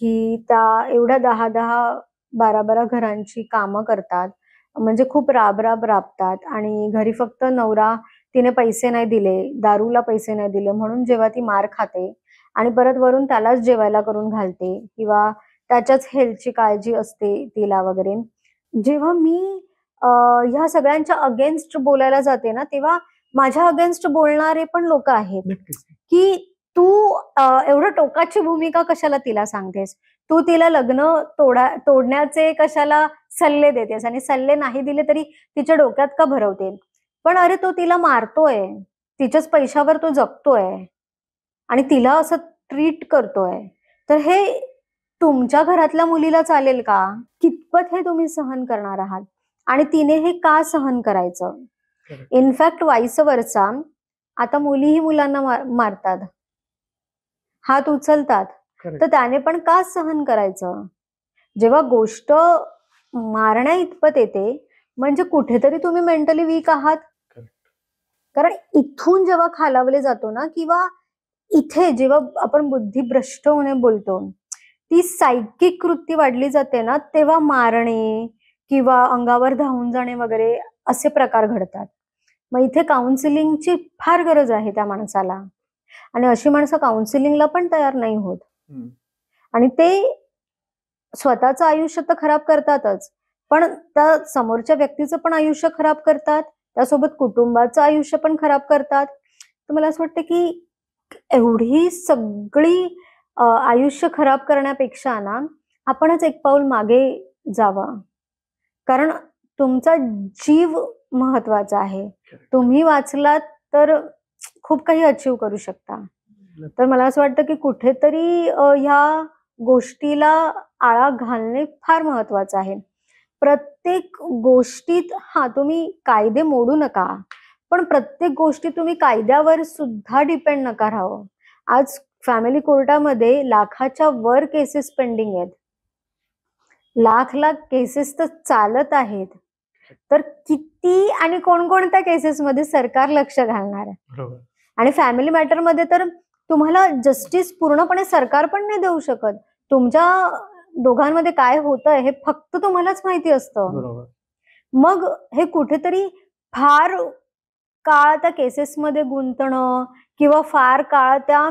[SPEAKER 1] की त्या एवढ्या 10-10, 12-12 घरांची कामं करतात, म्हणजे खूप राब-राब राबतात आणि घरी फक्त नवरा तिने पैसे नाही दिले, दारूला पैसे नाही दिले म्हणून जेव्हा ती मार खाते आणि परत वरून त्यालाच जेवायला करून घालते किंवा त्याच्याच हेल्थची काळजी असते तिला वगैरे. जेव्हा मी ह्या सगळ्यांच्या अगेन्स्ट बोलायला जाते ना, तेव्हा माझ्या अगेन्स्ट बोलणारे पण लोक आहेत
[SPEAKER 2] नक्कीच.
[SPEAKER 1] की तू एवढं टोकाची भूमिका कशाला तिला सांगतेस, तू तिला लग्न तोडण्याचे कशाला सल्ले देतेस आणि सल्ले नाही दिले तरी तिच्या डोक्यात का भरवते. पण अरे तो तिला मारतोय, तिच्याच पैशावर तो जगतोय आणि तिला असं ट्रीट करतोय, तर हे तुमच्या घरातल्या मुलीला चालेल का? कितपत हे तुम्ही सहन करणार आहात आणि तिने हे का सहन करायचं? इनफॅक्ट वाईस वर्सा, आता मुलीही मुलांना मारतात, हात उचलतात, तर त्याने पण का सहन करायचं? जेव्हा गोष्ट मारण्या इतपत येते म्हणजे कुठेतरी तुम्ही मेंटली वीक आहात. कारण इथून जेव्हा खालावले जातो ना, किंवा इथे जेव्हा आपण बुद्धिभ्रष्ट होणे बोलतो, ती सायकिक कृती वाढली जाते ना, तेव्हा मारणे किंवा अंगावर धावून जाणे वगैरे असे प्रकार घडतात. मग इथे काउन्सिलिंगची फार गरज आहे त्या माणसाला, आणि अशी माणसं काउन्सिलिंगला पण तयार नाही होत. आणि ते स्वतःचं आयुष्य तर खराब करतातच, पण त्या समोरच्या व्यक्तीचं पण आयुष्य खराब करतात, त्यासोबत कुटुंबाचं आयुष्य पण खराब करतात. तर मला असं वाटतं की एवढी सगळी आयुष्य खराब करण्यापेक्षा ना, आपणच एक पाऊल मागे जावं. कारण तुमचा जीव महत्वाचा आहे. तुम्ही वाचलात तर खूप काही अचीव करू शकता. तर मला असं वाटतं की कुठेतरी ह्या गोष्टीला आळा घालणे फार महत्वाचं आहे. प्रत्येक गोष्टीत तुम्ही कायदे मोडू नका, पण प्रत्येक गोष्टी तुम्ही कायद्यावर सुद्धा डिपेंड नका राहू. आज फॅमिली कोर्टामध्ये लाखाच्या वर केसेस पेंडिंग आहेत. लाख केसेस तर चालत आहेत. तर किती आणि कोणकोणत्या केसेसमध्ये सरकार लक्ष घालणार आहे? आणि फॅमिली मॅटर मध्ये तर तुम्हाला जस्टिस पूर्णपणे सरकार पण नाही देऊ शकत. तुमच्या दोघांमध्ये काय होतंय हे फक्त तुम्हालाच माहिती असतं. मग हे कुठेतरी फार काळ त्या केसेसमध्ये गुंतणं किंवा फार काळ त्या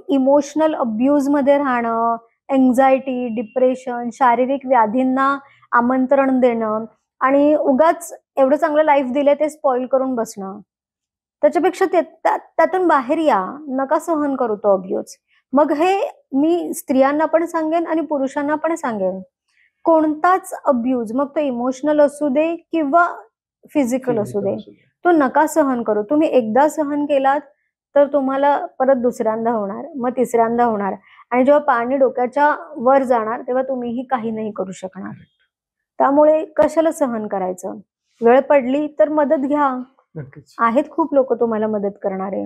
[SPEAKER 1] इमोशनल अब्यूज मध्ये राहणं, एन्झायटी, डिप्रेशन, शारीरिक व्याधींना आमंत्रण देणं आणि उगाच एवढं चांगलं लाईफ दिलं ते स्पॉइल करून बसणं, त्याच्यापेक्षा त्यातून बाहेर या, नका सहन करू तो अब्यूज. मग हे मी स्त्रियांना पण सांगेन आणि पुरुषांना पण सांगेन, कोणताच अब्यूज, मग तो इमोशनल असू दे किंवा फिजिकल असू दे, तो नका सहन करू. तुम्ही एकदा सहन केलात तर तुम्हाला परत दुसऱ्यांदा होणार, मग तिसऱ्यांदा होणार, आणि जेव्हा पाणी डोक्याच्या वर जाणार तेव्हा तुम्हीही काही नाही करू शकणार. त्यामुळे कशाला सहन करायचं? वेळ पडली तर मदत घ्या, आहेत खूप लोक तुम्हाला मदत करणारे.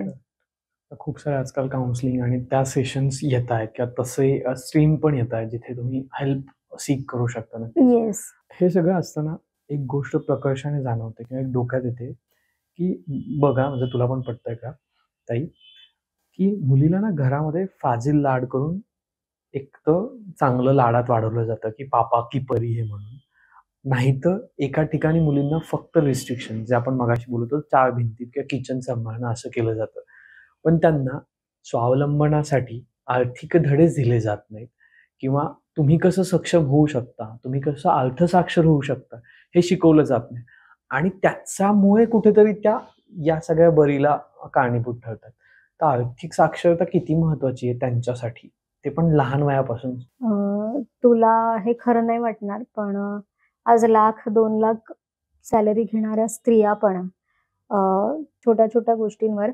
[SPEAKER 2] खूप सारे आजकाल काउन्सिलिंग आणि त्या सेशन्स येत आहेत किंवा तसे स्ट्रीम पण येत आहेत जिथे तुम्ही हेल्प सीक करू शकता ना.
[SPEAKER 1] येस.
[SPEAKER 2] हे सगळं असताना एक गोष्ट प्रकर्षाने जाणवते किंवा एक डोक्यात येते, की बघा म्हणजे तुला पण पटतंय का ताई, की मुलीला ना घरामध्ये फाजील लाड करून एक तर चांगलं लाडात वाढवलं जातं, की पापा की परी है म्हणून. नाहीतर एका ठिकाणी मुलींना फक्त रिस्ट्रिक्शन जे आपण मगाशी बोलत होतो 4 भिंतीत किंवा किचन सांभाळणं असं केलं जातं. पण त्यांना स्वावलंबनासाठी आर्थिक धडेच दिले जात नाहीत किंवा तुम्ही कसं सक्षम होऊ शकता, तुम्ही कसं अर्थसाक्षर होऊ शकता, हे शिकवलं जात नाही. आणि त्याच्यामुळे कुठेतरी त्या या सगळ्या बरीला कारणीभूत ठरतात. तर आर्थिक साक्षरता किती महत्वाची आहे त्यांच्यासाठी, ते पण लहान वयापासून.
[SPEAKER 1] तुला हे खरं नाही वाटणार, पण आज 1,00,000-2,00,000 सॅलरी घेणाऱ्या स्त्रिया पण छोट्या छोट्या गोष्टींवर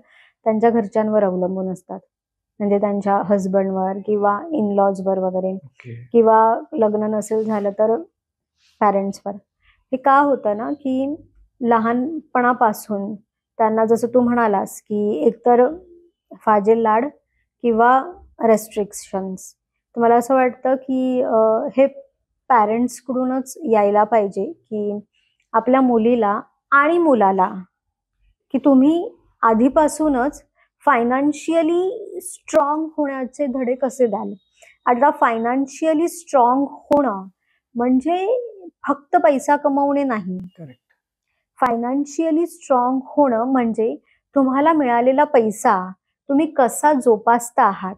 [SPEAKER 1] त्यांच्या घरच्यांवर अवलंबून असतात. म्हणजे त्यांच्या हजबंडवर किंवा इन लॉजवर वगैरे,
[SPEAKER 2] ओके.
[SPEAKER 1] किंवा लग्न नसेल झालं तर पॅरेंट्सवर. हे का होतं ना, की लहानपणापासून त्यांना, जसं तू म्हणालास, की एकतर फाजील लाड किंवा रेस्ट्रिक्शन्स. तर मला असं वाटतं, की हे पॅरेंट्सकडूनच यायला पाहिजे, की आपल्या मुलीला आणि मुलाला, की तुम्ही आधीपासूनच फायनान्शियली स्ट्रॉंग होण्याचे धडे कसे द्याल. आता फायनान्शियली स्ट्रॉंग होणं म्हणजे फक्त पैसा कमवणे नाही.
[SPEAKER 2] करेक्ट.
[SPEAKER 1] फायनान्शियली स्ट्रॉंग होणं म्हणजे तुम्हाला मिळालेला पैसा तुम्ही कसा जोपासता आहात,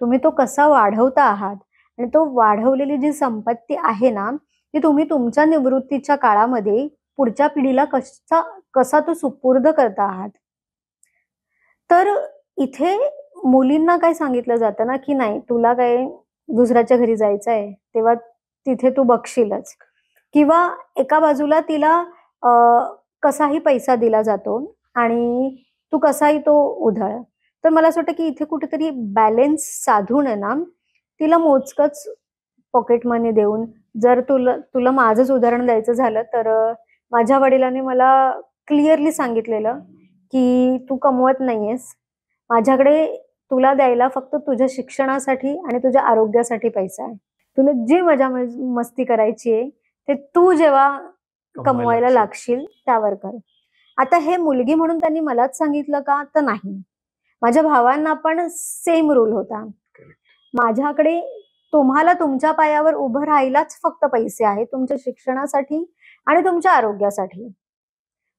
[SPEAKER 1] तुम्ही तो कसा वाढवता आहात, आणि तो वाढवलेली जी संपत्ती आहे ना, ती तुम्ही तुमच्या निवृत्तीच्या काळामध्ये पुढच्या पिढीला कसा तो सुपूर्द करता आहात. तर इथे मुलींना काय सांगितलं जातं ना, की नाही, तुला काय दुसऱ्याच्या घरी जायचं आहे तेव्हा तिथे तू बघशीलच, किंवा एका बाजूला तिला कसाही पैसा दिला जातो आणि तू कसाही तो उधळ. तर मला असं वाटतं, की इथे कुठेतरी बॅलन्स साधून आहे ना, तिला मोजकच पॉकेट मनी देऊन, जर तुला माझंच उदाहरण द्यायचं झालं तर माझ्या वडिलांनी मला क्लिअरली सांगितलेलं, की तू कमवत नाहीयेस, माझ्याकडे तुला द्यायला फक्त तुझ्या शिक्षणासाठी आणि तुझ्या आरोग्यासाठी पैसा आहे. तुला जी मजा मस्ती करायची आहे ते तू जेव्हा कमवायला लागशील त्यावर कर. आता हे मुलगी म्हणून त्यांनी मलाच सांगितलं का, तर नाही. माझ्या भावांना पण सेम रूल होता. माझ्याकडे तुम्हाला तुमच्या पायावर उभं राहायलाच फक्त पैसे आहेत, तुमच्या शिक्षणासाठी आणि तुमच्या आरोग्यासाठी.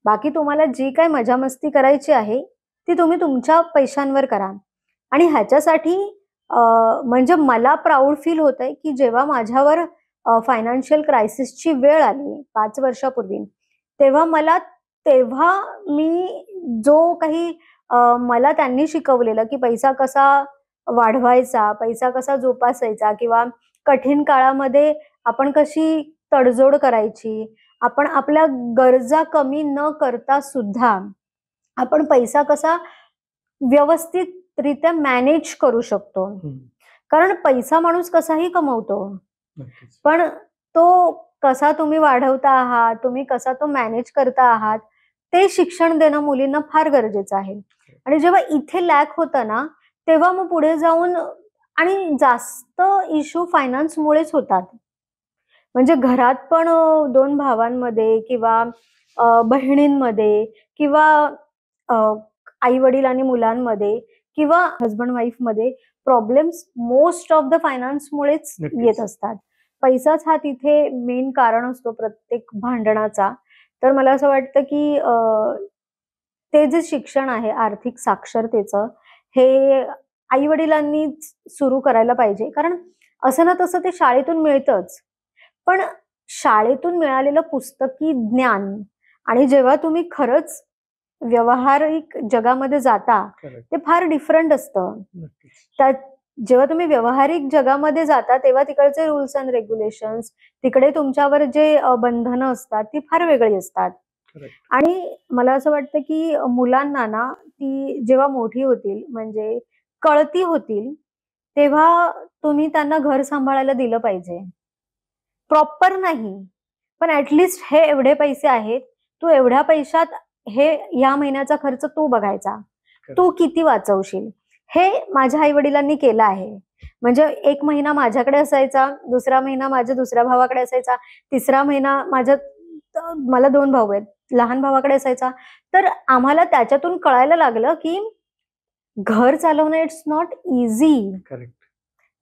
[SPEAKER 1] बाकी तुम्हाला जी काय मजा मस्ती करायची आहे ती तुम्ही तुमच्या पैशांवर करा. आणि ह्याच्यासाठी म्हणजे मला प्राऊड फील होतंय, की जेव्हा माझ्यावर फायनान्शियल क्रायसिसची वेळ आली 5 वर्षापूर्वी, तेव्हा मी जो काही मला त्यांनी शिकवलेलं, की पैसा कसा वाढवायचा, पैसा कसा जोपासायचा, किंवा कठीण काळामध्ये आपण कशी तडजोड करायची, आपण आपल्या गरजा कमी न करता सुद्धा आपण पैसा कसा व्यवस्थितरित्या मॅनेज करू शकतो. कारण पैसा माणूस कसाही कमवतो, पण तो कसा तुम्ही वाढवता आहात, तुम्ही कसा तो मॅनेज करता आहात, ते शिक्षण देणं मुलींना फार गरजेचं आहे. आणि जेव्हा इथे लॅक होतं ना, तेव्हा मग पुढे जाऊन आणि जास्त इश्यू फायनान्समुळेच होतात. म्हणजे घरात पण 2 भावांमध्ये किंवा बहिणींमध्ये किंवा आई वडील आणि मुलांमध्ये किंवा हजबंड वाईफ मध्ये प्रॉब्लेम्स मोस्ट ऑफ द फायनान्समुळेच येत असतात. पैसाच हा तिथे मेन कारण असतो प्रत्येक भांडणाचा. तर मला असं वाटतं, की ते जे शिक्षण आहे आर्थिक साक्षरतेचं, हे आई वडिलांनी सुरू करायला पाहिजे. कारण असं ना तसं ते शाळेतून मिळतंच, पण शाळेतून मिळालेलं पुस्तकी ज्ञान आणि जेव्हा तुम्ही खरंच व्यवहारिक जगामध्ये जाता ते फार डिफरंट असतं. त्यात जेव्हा तुम्ही व्यवहारिक जगामध्ये जाता तेव्हा तिकडचे रूल्स अँड रेग्युलेशन्स, तिकडे तुमच्यावर जे बंधनं असतात ती फार वेगळी असतात. आणि मला असं वाटतं, की मुलांना ना ती जेव्हा मोठी होतील, म्हणजे कळती होतील, तेव्हा तुम्ही त्यांना घर सांभाळायला दिलं पाहिजे. प्रॉपर नाही, पण ऍटलिस्ट हे एवढे पैसे आहेत, तू एवढ्या पैशात ह्या महिन्याचा खर्च तू बघायचा, तू किती वाचवशील. हे माझ्या आई वडिलांनी केलं आहे. म्हणजे 1 महिना माझ्याकडे असायचा, दुसरा महिना माझ्या दुसऱ्या भावाकडे असायचा, तिसरा महिना मला 2 भाऊ आहेत, लहान भावाकडे असायचा. तर आम्हाला त्याच्यातून कळायला लागलं की घर चालवणं इट्स नॉट इझी.
[SPEAKER 2] करेक्ट.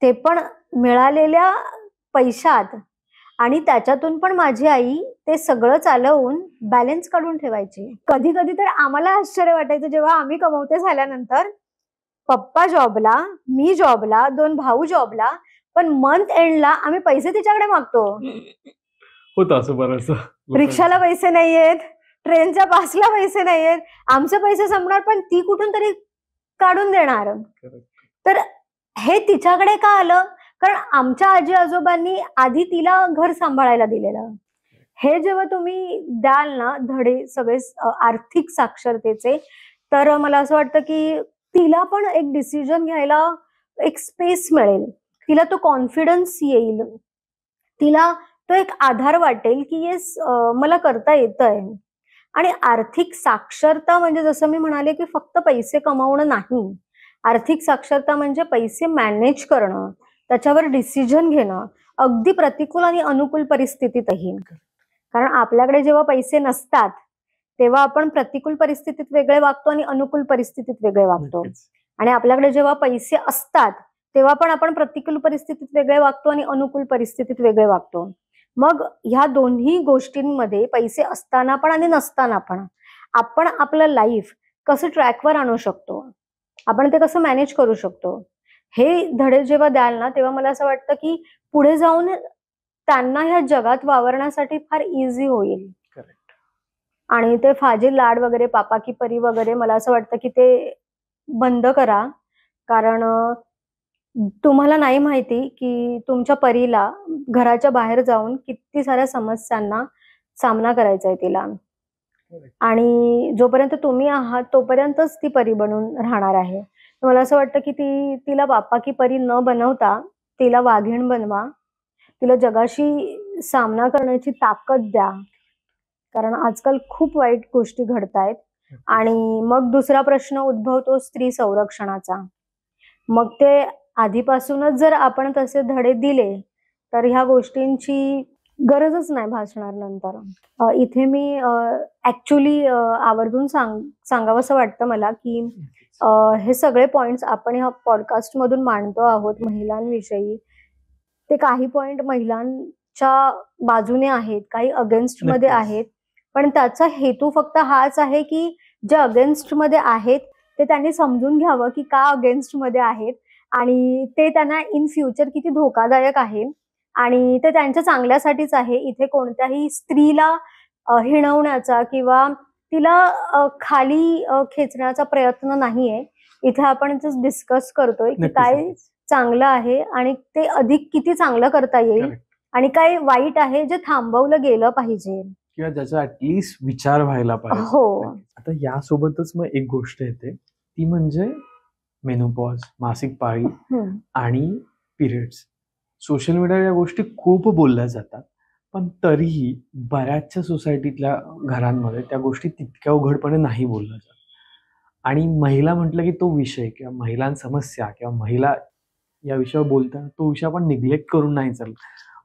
[SPEAKER 1] ते पण मिळालेल्या पैशात, आणि त्याच्यातून पण माझी आई ते सगळं चालवून बॅलन्स काढून ठेवायची. कधी कधी तर आम्हाला आश्चर्य वाटायचं जेव्हा आम्ही कमवते झाल्यानंतर, पप्पा जॉबला, मी जॉबला, 2 भाऊ जॉबला, पण मंथ एंडला आम्ही पैसे तिच्याकडे मागतो.
[SPEAKER 2] होतं असं बरंच.
[SPEAKER 1] रिक्षाला पैसे नाहीयेत, ट्रेनच्या पासला पैसे नाहीयेत, आमचे पैसे संपणार पण ती कुठून तरी काढून देणार. तर हे तिच्याकडे का आलं? कारण आमच्या आजी आजोबांनी आधी तिला घर सांभाळायला दिलेलं. हे जेव्हा तुम्ही द्याल ना धडे सगळे आर्थिक साक्षरतेचे, तर मला असं वाटतं की तिला पण एक डिसिजन घ्यायला एक स्पेस मिळेल, तिला तो कॉन्फिडन्स येईल, तिला तो एक आधार वाटेल की येस मला करता येतंय. आणि आर्थिक साक्षरता म्हणजे जसं मी म्हणाले की फक्त पैसे कमावणं नाही. आर्थिक साक्षरता म्हणजे पैसे मॅनेज करणं, त्याच्यावर डिसिजन घेणं, अगदी प्रतिकूल आणि अनुकूल परिस्थितीतही. कारण आपल्याकडे जेव्हा पैसे नसतात तेव्हा आपण प्रतिकूल परिस्थितीत वेगळे वागतो आणि अनुकूल परिस्थितीत वेगळे वागतो. आणि आपल्याकडे जेव्हा पैसे असतात तेव्हा पण आपण प्रतिकूल परिस्थितीत वेगळे वागतो आणि अनुकूल परिस्थितीत वेगळे वागतो. मग ह्या दोन्ही गोष्टींमध्ये पैसे असताना पण आणि नसताना पण आपण आपलं लाईफ कसं ट्रॅकवर आणू शकतो, आपण ते कसं मॅनेज करू शकतो, हे धडे जेव्हा द्याल ना तेव्हा मला असं वाटतं की पुढे जाऊन त्यांना ह्या जगात वावरण्यासाठी फार इझी होईल. आणि ते फाजील लाड वगैरे, पापा की परी वगैरे, मला असं वाटतं की ते बंद करा. कारण तुम्हाला नाही माहिती की तुमच्या परीला घराच्या बाहेर जाऊन किती साऱ्या समस्यांना सामना करायचा आहे तिला. आणि जोपर्यंत तुम्ही आहात तोपर्यंतच ती परी बनून राहणार आहे. मला असं वाटतं की तिला बापा की परी न बनवता तिला वाघीण बनवा, तिला जगाशी सामना करण्याची ताकद द्या. कारण आजकाल खूप वाईट गोष्टी घडतायत. आणि मग दुसरा प्रश्न उद्भवतो स्त्री संरक्षणाचा. मग ते आधीपासूनच जर आपण तसे धडे दिले तर ह्या गोष्टींची गरजच नाही भासणार नंतर. इथे मी ऍक्च्युली आवर्जून सांगावंसं वाटतं मला की हे सगळे पॉइंट्स आपण ह्या पॉडकास्ट मधून मांडतो आहोत महिलांविषयी. ते काही पॉइंट महिलांच्या बाजूने आहेत, काही अगेन्स्ट मध्ये आहेत, पण त्याचा हेतू फक्त हाच आहे की जे अगेन्स्ट मध्ये आहेत ते त्यांनी समजून घ्यावं की का अगेन्स्ट मध्ये आहेत, आणि ते त्यांना इन फ्युचर किती धोकादायक आहे, आणि ते त्यांच्या चांगल्यासाठीच आहे. इथे कोणत्याही स्त्रीला हिणवण्याचा किंवा तिला खाली खेचण्याचा प्रयत्न नाहीये. इथे आपण जस्ट डिस्कस करतोय की काय चांगलं आहे आणि ते अधिक किती चांगलं करता येईल, आणि काय वाईट आहे जे थांबवलं गेलं पाहिजे
[SPEAKER 2] किंवा ज्याचा ऍटलिस्ट विचार व्हायला पाहिजे.
[SPEAKER 1] हो.
[SPEAKER 2] आता यासोबतच मग एक गोष्ट येते, ती म्हणजे मेनोपॉज, मासिक पाळी आणि पिरियड्स. सोशल मीडिया या गोष्टी खूप बोलल्या जातात, पण तरीही बऱ्याचशा सोसायटीतल्या घरांमध्ये त्या गोष्टी तितक्या उघडपणे नाही बोलल्या जात. आणि महिला म्हटलं की तो विषय किंवा महिलां समस्या किंवा महिला या विषयावर बोलताना तो विषय आपण निग्लेक्ट करून नाही चालत.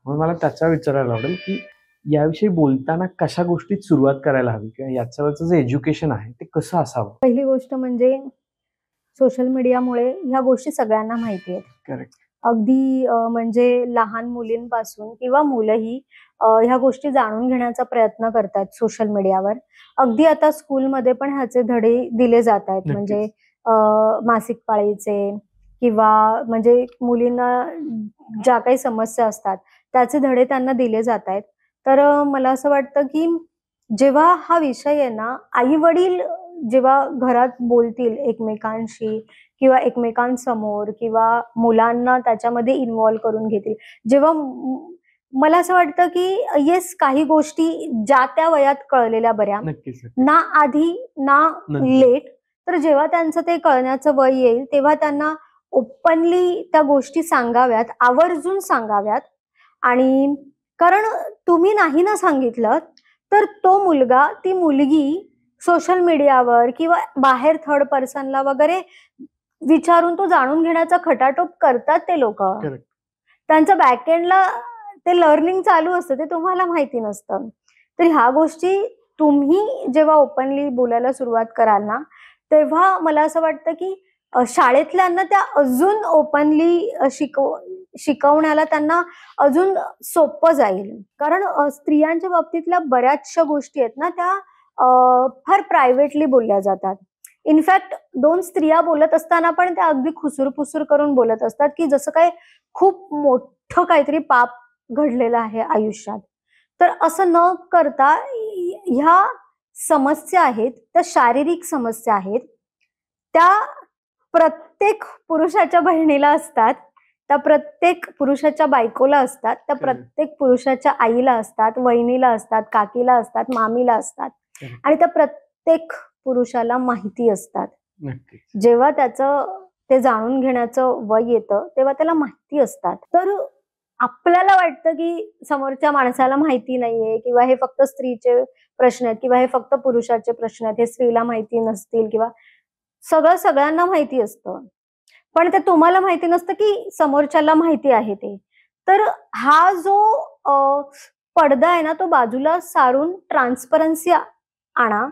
[SPEAKER 2] म्हणून मला त्याचा विचारायला आवडेल की याविषयी बोलताना कशा गोष्टीत सुरुवात करायला हवी किंवा याच्यावरचं जे एज्युकेशन आहे ते कसं असावं.
[SPEAKER 1] पहिली गोष्ट म्हणजे सोशल मीडियामुळे ह्या गोष्टी सगळ्यांना माहिती आहेत.
[SPEAKER 2] करेक्ट.
[SPEAKER 1] अगदी म्हणजे लहान मुलींपासून किंवा मुलंही ह्या गोष्टी जाणून घेण्याचा प्रयत्न करतात सोशल मीडियावर. अगदी आता स्कूलमध्ये पण ह्याचे धडे दिले जात आहेत. म्हणजे मासिक पाळीचे किंवा म्हणजे मुलींना ज्या काही समस्या असतात त्याचे धडे त्यांना दिले जात आहेत. तर मला असं वाटतं की जेव्हा हा विषय आहे ना, आई वडील जेव्हा घरात बोलतील एकमेकांशी किंवा एकमेकांसमोर किंवा मुलांना त्याच्यामध्ये इन्व्हॉल्व करून घेतील, जेव्हा मला असं वाटतं की येस काही गोष्टी ज्या त्या वयात कळलेल्या बऱ्या, ना आधी ना लेट. तर जेव्हा त्यांचं ते कळण्याचं वय येईल तेव्हा त्यांना ओपनली त्या गोष्टी सांगाव्यात, आवर्जून सांगाव्यात. आणि कारण तुम्ही नाही ना सांगितलं तर तो मुलगा, ती मुलगी सोशल मीडियावर किंवा बाहेर थर्ड पर्सनला वगैरे विचारून तो जाणून घेण्याचा खटाटोप करतात ते लोक.
[SPEAKER 2] Correct.
[SPEAKER 1] त्यांचं बॅकएंडला ते लर्निंग चालू असतं, ते तुम्हाला माहिती नसतं. तर ह्या गोष्टी तुम्ही जेव्हा ओपनली बोलायला सुरुवात कराल ना, तेव्हा मला असं वाटतं की शाळेतल्यांना त्या अजून ओपनली शिकवण्याला त्यांना अजून सोपं जाईल. कारण स्त्रियांच्या बाबतीतल्या बऱ्याचशा गोष्टी आहेत ना, त्या फार प्रायव्हेटली बोलल्या जातात. इनफॅक्ट 2 स्त्रिया बोलत असताना पण त्या अगदी खुसूर-फुसूर करून बोलत असतात, की जसं काय खूप मोठं काहीतरी पाप घडलेलं आहे आयुष्यात. तर असं न करता ह्या समस्या आहेत, त्या शारीरिक समस्या आहेत. त्या प्रत्येक पुरुषाच्या बहिणीला असतात, त्या प्रत्येक पुरुषाच्या बायकोला असतात, त्या प्रत्येक पुरुषाच्या आईला असतात, वहिनीला असतात, काकीला असतात, मामीला असतात आणि त्या प्रत्येक पुरुषाला माहिती असतात. जेव्हा त्याचं ते जाणून घेण्याचं वय येतं तेव्हा त्याला माहिती असतात. तर आपल्याला वाटतं की समोरच्या माणसाला माहिती नाहीये किंवा हे फक्त स्त्रीचे प्रश्न आहेत किंवा हे फक्त पुरुषाचे प्रश्न आहेत, हे स्त्रीला माहिती नसतील किंवा सगळ्यांना माहिती असतं. पण ते तुम्हाला माहिती नसतं की समोरच्याला माहिती आहे ते. तर हा जो पडदा आहे ना, तो बाजूला सारून ट्रान्सपरन्सी आणा.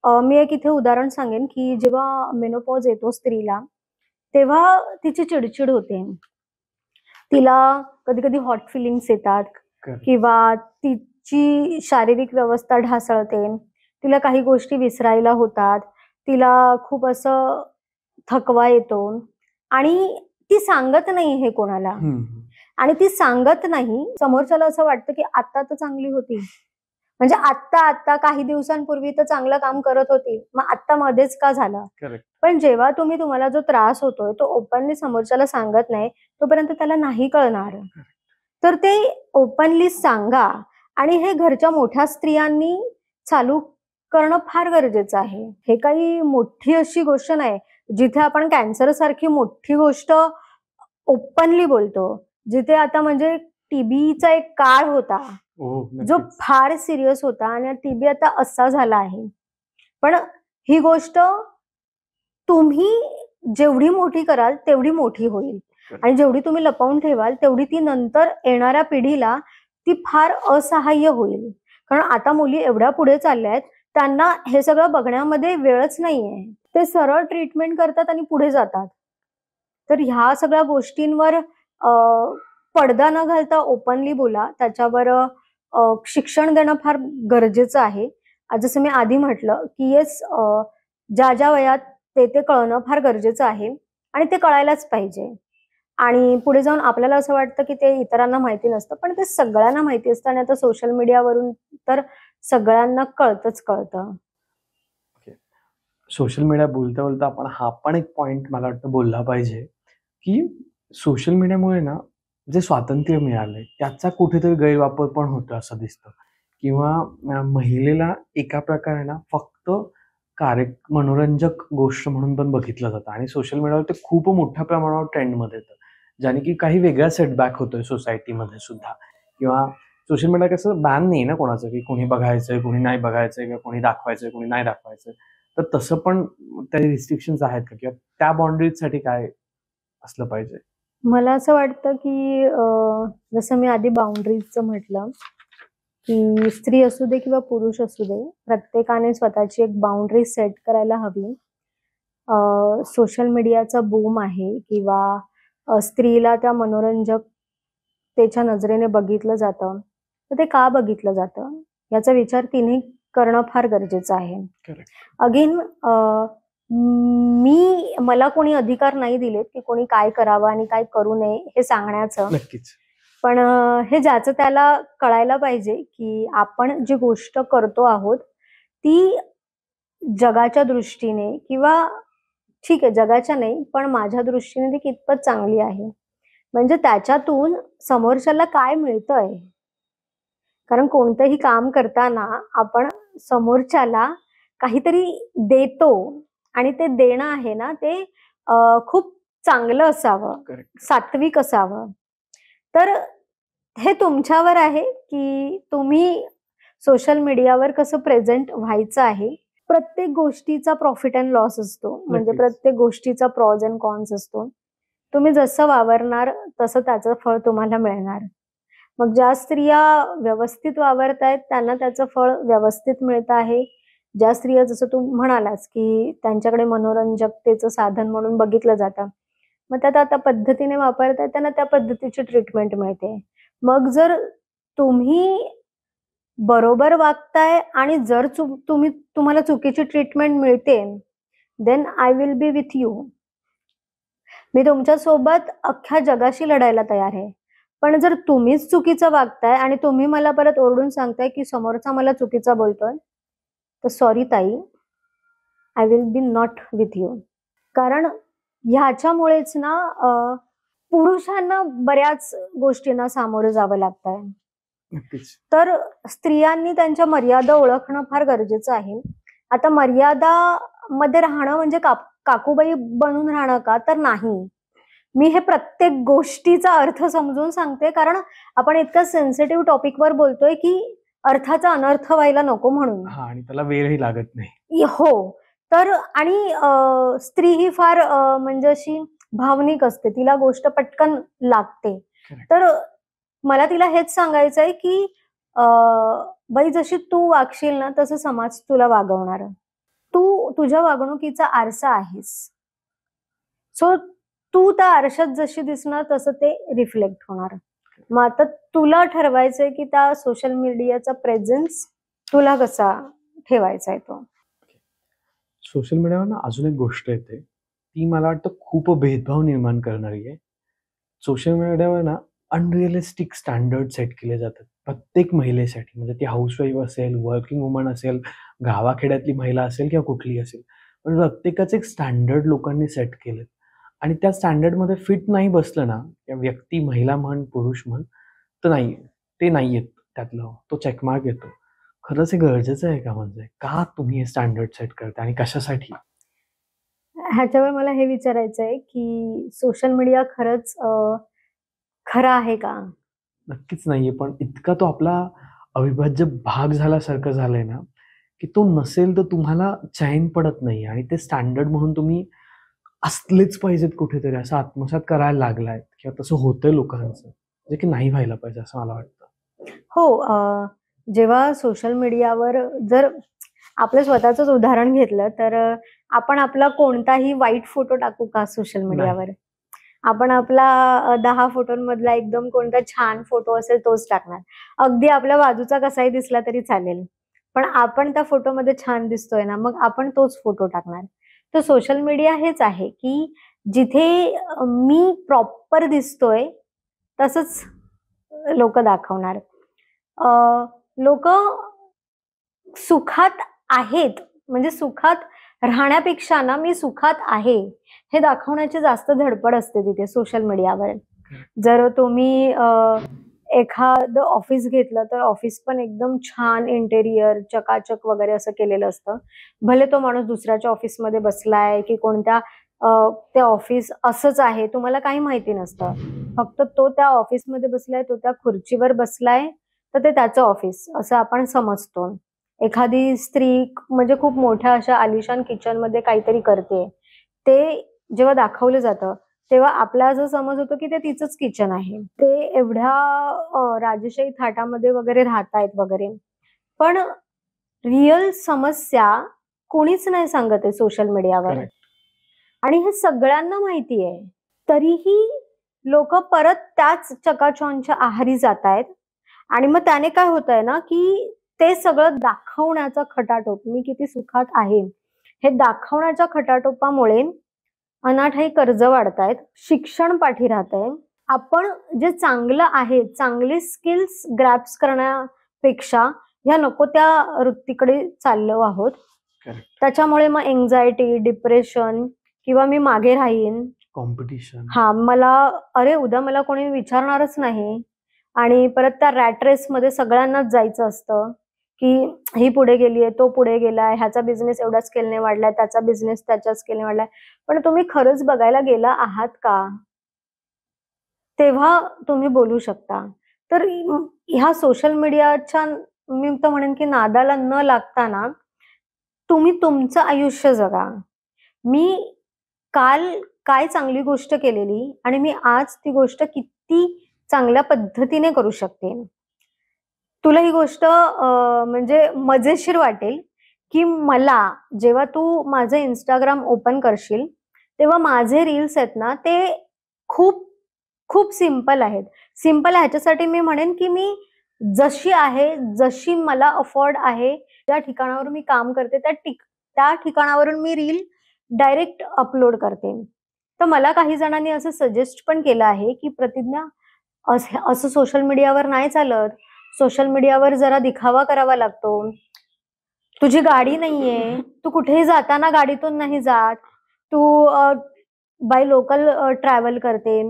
[SPEAKER 1] मी एक इथे उदाहरण सांगेन की जेव्हा मेनोपॉज येतो स्त्रीला, तेव्हा तिची चिडचिड होते. तिला कधी-कधी हॉट फीलिंग्स येतात किंवा तिची शारीरिक व्यवस्था ढासळते. तिला काही गोष्टी विसरायला होतात. तिला खूप असं थकवा येतो आणि ती सांगत नाही हे कोणाला. आणि ती सांगत नाही, समोरच्याला असं वाटतं की आता तर चांगली होती. म्हणजे आत्ता काही दिवसांपूर्वी तर चांगलं काम करत होती, मग आत्ता मध्येच का झालं? पण जेव्हा तुम्हाला जो त्रास होतोय तो ओपनली समोरच्याला सांगत नाही, तोपर्यंत त्याला नाही कळणार. तर ते ओपनली सांगा आणि हे घरच्या मोठ्या स्त्रियांनी चालू करणं फार गरजेचं आहे. हे काही मोठी अशी गोष्ट नाही, जिथे आपण कॅन्सर सारखी मोठी गोष्ट ओपनली बोलतो. जिथे आता म्हणजे टीबीचा एक काळ होता, जो फार सिरियस होता आणि टीबी आता असा झाला आहे. पण ही गोष्ट तुम्ही जेवढी मोठी कराल तेवढी मोठी होईल आणि जेवढी तुम्ही लपवून ठेवाल तेवढी ती नंतर येणाऱ्या पिढीला ती फार असहाय्य होईल. कारण आता मुली एवढ्या पुढे चालल्या आहेत, त्यांना हे सगळं बघण्यामध्ये वेळच नाहीये. ते सरळ ट्रीटमेंट करतात आणि पुढे जातात. तर ह्या सगळ्या गोष्टींवर पडदा न घालता ओपनली बोला. त्याच्यावर शिक्षण देणं फार गरजेचं आहे. जसं मी आधी म्हटलं की येस, ज्या वयात ते कळणं फार गरजेचं आहे आणि ते कळायलाच पाहिजे. आणि पुढे जाऊन आपल्याला असं वाटतं की ते इतरांना माहिती नसतं, पण ते सगळ्यांना माहिती असतं आणि आता सोशल मीडियावरून तर सगळ्यांना कळतं.
[SPEAKER 2] सोशल मीडिया बोलता बोलता आपण हा पण एक पॉइंट मला वाटतं बोलला पाहिजे की सोशल मीडियामुळे ना जे स्वातंत्र्य मिळालंय त्याचा कुठेतरी गैरवापर पण होतो असं दिसतं किंवा महिलेला एका प्रकारे ना फक्त मनोरंजक गोष्ट म्हणून पण बघितलं जातं आणि सोशल मीडियावर ते खूप मोठ्या प्रमाणावर ट्रेंडमध्ये येतं, ज्याने की काही वेगळा सेटबॅक होतोय सोसायटीमध्ये सुद्धा. किंवा सोशल मीडिया कसं बॅन नाही ना कोणाचं की कोणी बघायचंय कोणी नाही बघायचंय किंवा कोणी दाखवायचंय कोणी नाही दाखवायचंय. तर तसं पण त्या रिस्ट्रिक्शन्स आहेत का किंवा त्या बाउंड्रीजसाठी काय असलं पाहिजे?
[SPEAKER 1] मला असं वाटतं की जसं मी आधी बाउंड्रीजचं म्हटलं की स्त्री असू दे किंवा पुरुष असू दे, प्रत्येकाने स्वतःची एक बाउंड्री सेट करायला हवी. सोशल मीडियाचा बूम आहे किंवा स्त्रीला त्या मनोरंजकतेच्या नजरेने बघितलं जातं, तर ते का बघितलं जातं याचा विचार तिने करणं फार गरजेचं आहे. अगेन मला कोणी अधिकार नाही दिलेत की कोणी काय करावं आणि काय करू नये हे सांगण्याचं.
[SPEAKER 2] नक्कीच.
[SPEAKER 1] पण हे ज्याचं त्याला कळायला पाहिजे की आपण जी गोष्ट करतो आहोत ती जगाच्या दृष्टीने किंवा ठीक आहे जगाच्या नाही पण माझ्या दृष्टीने ती कितपत चांगली आहे, म्हणजे त्याच्यातून समोरच्याला काय मिळतंय. कारण कोणतंही काम करताना आपण समोरच्याला काहीतरी देतो आणि ते देणं आहे ना ते खूप चांगलं असावं, सात्विक असावं. तर हे तुमच्यावर आहे की तुम्ही सोशल मीडियावर कसं प्रेझेंट व्हायचं आहे प्रत्येक गोष्टीचा प्रॉफिट अँड लॉस असतो, म्हणजे
[SPEAKER 2] नक्कीच.
[SPEAKER 1] प्रत्येक गोष्टीचा प्रॉज अँड कॉन्स असतो. तुम्ही जसं वावरणार तसं त्याचं फळ तुम्हाला मिळणार. मग ज्या स्त्रिया व्यवस्थित वावरतायत त्यांना त्याचं फळ व्यवस्थित मिळत आहे. ज्या स्त्रिया जसं तू म्हणालास, की त्यांच्याकडे मनोरंजकतेचं साधन म्हणून बघितलं जातं. मग त्या त्या पद्धतीने वापरतायत त्यांना त्या पद्धतीची ट्रीटमेंट मिळते. मग जर तुम्ही बरोबर वागताय आणि जर तुम्हाला चुकीची ट्रीटमेंट मिळते, then I will be with you. मी तुमच्या सोबत अख्ख्या जगाशी लढायला तयार आहे. पण जर तुम्हीच चुकीचं वागताय आणि तुम्ही मला परत ओरडून सांगताय की समोरचा मला चुकीचा बोलतोय, तर सॉरी ताई, I will B not with you. कारण ह्याच्यामुळेच ना पुरुषांना बऱ्याच गोष्टींना सामोरं जावं लागतंय.
[SPEAKER 2] नक्कीच.
[SPEAKER 1] तर स्त्रियांनी त्यांच्या मर्यादा ओळखणं फार गरजेचं आहे. आता मर्यादा मध्ये राहणं म्हणजे काकूबाई बनून राहणं का? तर नाही. मी हे प्रत्येक गोष्टीचा अर्थ समजून सांगते, कारण आपण इतक्या सेन्सिटिव्ह टॉपिकवर बोलतोय की अर्थाचा अनर्थ व्हायला नको म्हणून.
[SPEAKER 2] हा, आणि त्याला वेळही लागत नाही.
[SPEAKER 1] हो. तर आणि स्त्री ही फार म्हणजे अशी भावनिक असते, तिला गोष्ट पटकन लागते.
[SPEAKER 2] Correct.
[SPEAKER 1] तर मला तिला हेच सांगायचंय की बाई, जशी तू वागशील ना तसं समाज तुला वागवणार. तू तुझ्या वागणुकीचा आरसा आहेस. सो तू त्या आरशात जशी दिसणार तसं ते रिफ्लेक्ट होणार. मग आता तुला ठरवायचंय की त्या सोशल मीडियाचा प्रेझेन्स तुला कसा ठेवायचा आहे तो.
[SPEAKER 2] सोशल मीडियावर ना अजून एक गोष्ट येते, ती मला वाटतं खूप भेदभाव निर्माण करणारी आहे. सोशल मीडियावर ना अनरिअलिस्टिक स्टँडर्ड सेट केले जातात प्रत्येक महिलेसाठी. म्हणजे ती हाऊसवाईफ असेल, वर्किंग वुमन असेल, गावाखेड्यातली महिला असेल किंवा कुठलीही असेल. पण प्रत्येकाचे एक स्टँडर्ड लोकांनी सेट केलेत आणि त्या स्टँडर्डमध्ये फिट नाही बसलं ना, त्या व्यक्ती, महिला म्हण, पुरुष म्हण, तर नाही, ते नाही येत त्यातलं, तो चेकमार्क येतो. खरंच हे गरजेचं आहे का? म्हणजे का तुम्ही हे स्टँडर्ड सेट करता आणि कशासाठी?
[SPEAKER 1] ह्याच्यावर मला हे विचारायचं आहे की सोशल मीडिया खरंच खरा आहे का?
[SPEAKER 2] नक्कीच नाहीये. पण इतका तो आपला अविभाज्य भाग झाल्यासारखं झालंय ना, की तो नसेल तर तुम्हाला चैन पडत नाही आणि ते स्टँडर्ड म्हणून तुम्ही असलेच पाहिजेत कुठेतरी असं आत्मसात करायला लागलाय किंवा तसं होतंय लोकांचं. जे की नाही व्हायला पाहिजे असं मला वाटतं.
[SPEAKER 1] हो. जेव्हा सोशल मीडियावर जर आपलं स्वतःचंच उदाहरण घेतलं तर आपण आपला कोणताही वाईट फोटो टाकू का सोशल मीडियावर? आपण आपला 10 फोटोंमधला एकदम कोणता छान फोटो असेल तोच टाकणार. अगदी आपल्या बाजूचा कसाही दिसला तरी चालेल. पण आपण त्या फोटोमध्ये छान दिसतोय ना, मग आपण तोच फोटो टाकणार. तर सोशल मीडिया हेच आहे की जिथे मी प्रॉपर दिसतोय तसंच लोकं दाखवणार. लोकं सुखात आहेत, म्हणजे सुखात राहण्यापेक्षा ना मी सुखात आहे हे दाखवण्याची जास्त धडपड असते तिथे सोशल मीडियावर. जर तुम्ही एखादं ऑफिस घेतलं तर ऑफिस पण एकदम छान इंटेरियर, चकाचक वगैरे असं केलेलं असतं. भले तो माणूस दुसऱ्याच्या ऑफिसमध्ये बसलाय की कोणत्या ते ऑफिस असंच आहे तुम्हाला काही माहिती नसतं. फक्त तो त्या ऑफिसमध्ये बसलाय, तो त्या खुर्चीवर बसलाय, तर ते त्याचं ऑफिस असं आपण समजतो. एखादी स्त्री म्हणजे खूप मोठ्या अशा आलिशान किचनमध्ये काहीतरी करते, ते जेव्हा दाखवलं जातं तेव्हा आपला असं समज होतो की ते तिचंच किचन आहे. ते एवढ्या राजेशाही थाटामध्ये वगैरे राहतायत वगैरे. पण रिअल समस्या कोणीच नाही सांगत आहे सोशल मीडियावर.
[SPEAKER 2] Correct.
[SPEAKER 1] आणि हे सगळ्यांना माहिती आहे. तरीही लोक परत त्याच चकाचौंधच्या आहारी जातायत. आणि मग त्याने काय होतंय ना की ते सगळं दाखवण्याचा खटाटोप, मी किती सुखात आहे हे दाखवण्याच्या खटाटोपामुळे अनाठाई कर्ज वाढतायत, शिक्षण पाठी राहतंय. आपण जे चांगलं आहे, चांगली स्किल्स ग्रॅप्स करण्यापेक्षा ह्या नको त्या वृत्तीकडे चाललो आहोत.
[SPEAKER 2] Correct.
[SPEAKER 1] त्याच्यामुळे मग एन्झायटी, डिप्रेशन किंवा मी मागे राहीन,
[SPEAKER 2] कॉम्पिटिशन.
[SPEAKER 1] मला अरे उद्या मला कोणी विचारणारच नाही. आणि परत त्या रॅट रेसमध्ये सगळ्यांनाच जायचं असतं की ही पुढे गेलीये, तो पुढे गेलाय, ह्याचा बिझनेस एवढ्या स्केलने वाढलाय, त्याचा बिझनेस त्याच्या स्केलने वाढलाय. पण तुम्ही खरंच बघायला गेला आहात का? तेव्हा तुम्ही बोलू शकता. तर ह्या सोशल मीडियाच्या मी तर म्हणेन की नादाला न लागता ना तुम्ही तुमचं आयुष्य जगा. मी काल काय चांगली गोष्ट केलेली आणि मी आज ती गोष्ट किती चांगल्या पद्धतीने करू शकते. तुला ही गोष्ट म्हणजे मजेशीर वाटेल, की मला जेव्हा तू माझं Instagram ओपन करशील, तेव्हा माझे रील्स आहेत ना, ते खूप खूप सिंपल आहेत. सिंपल ह्याच्यासाठी मी म्हणेन, की मी जशी आहे, जशी मला अफोर्ड आहे, ज्या ठिकाणावर मी काम करते, त्या ठिकाणावरून मी रील डायरेक्ट अपलोड करते. तर मला काही जणांनी असं सजेस्ट पण केलं आहे, की प्रतिज्ञा असं सोशल मीडियावर नाही चालत. सोशल मीडियावर जरा दिखावा करावा लागतो. तुझी गाडी नाहीये, तू कुठेही जाताना गाडीतून नाही जात. तू बाय लोकल ट्रॅव्हल करते.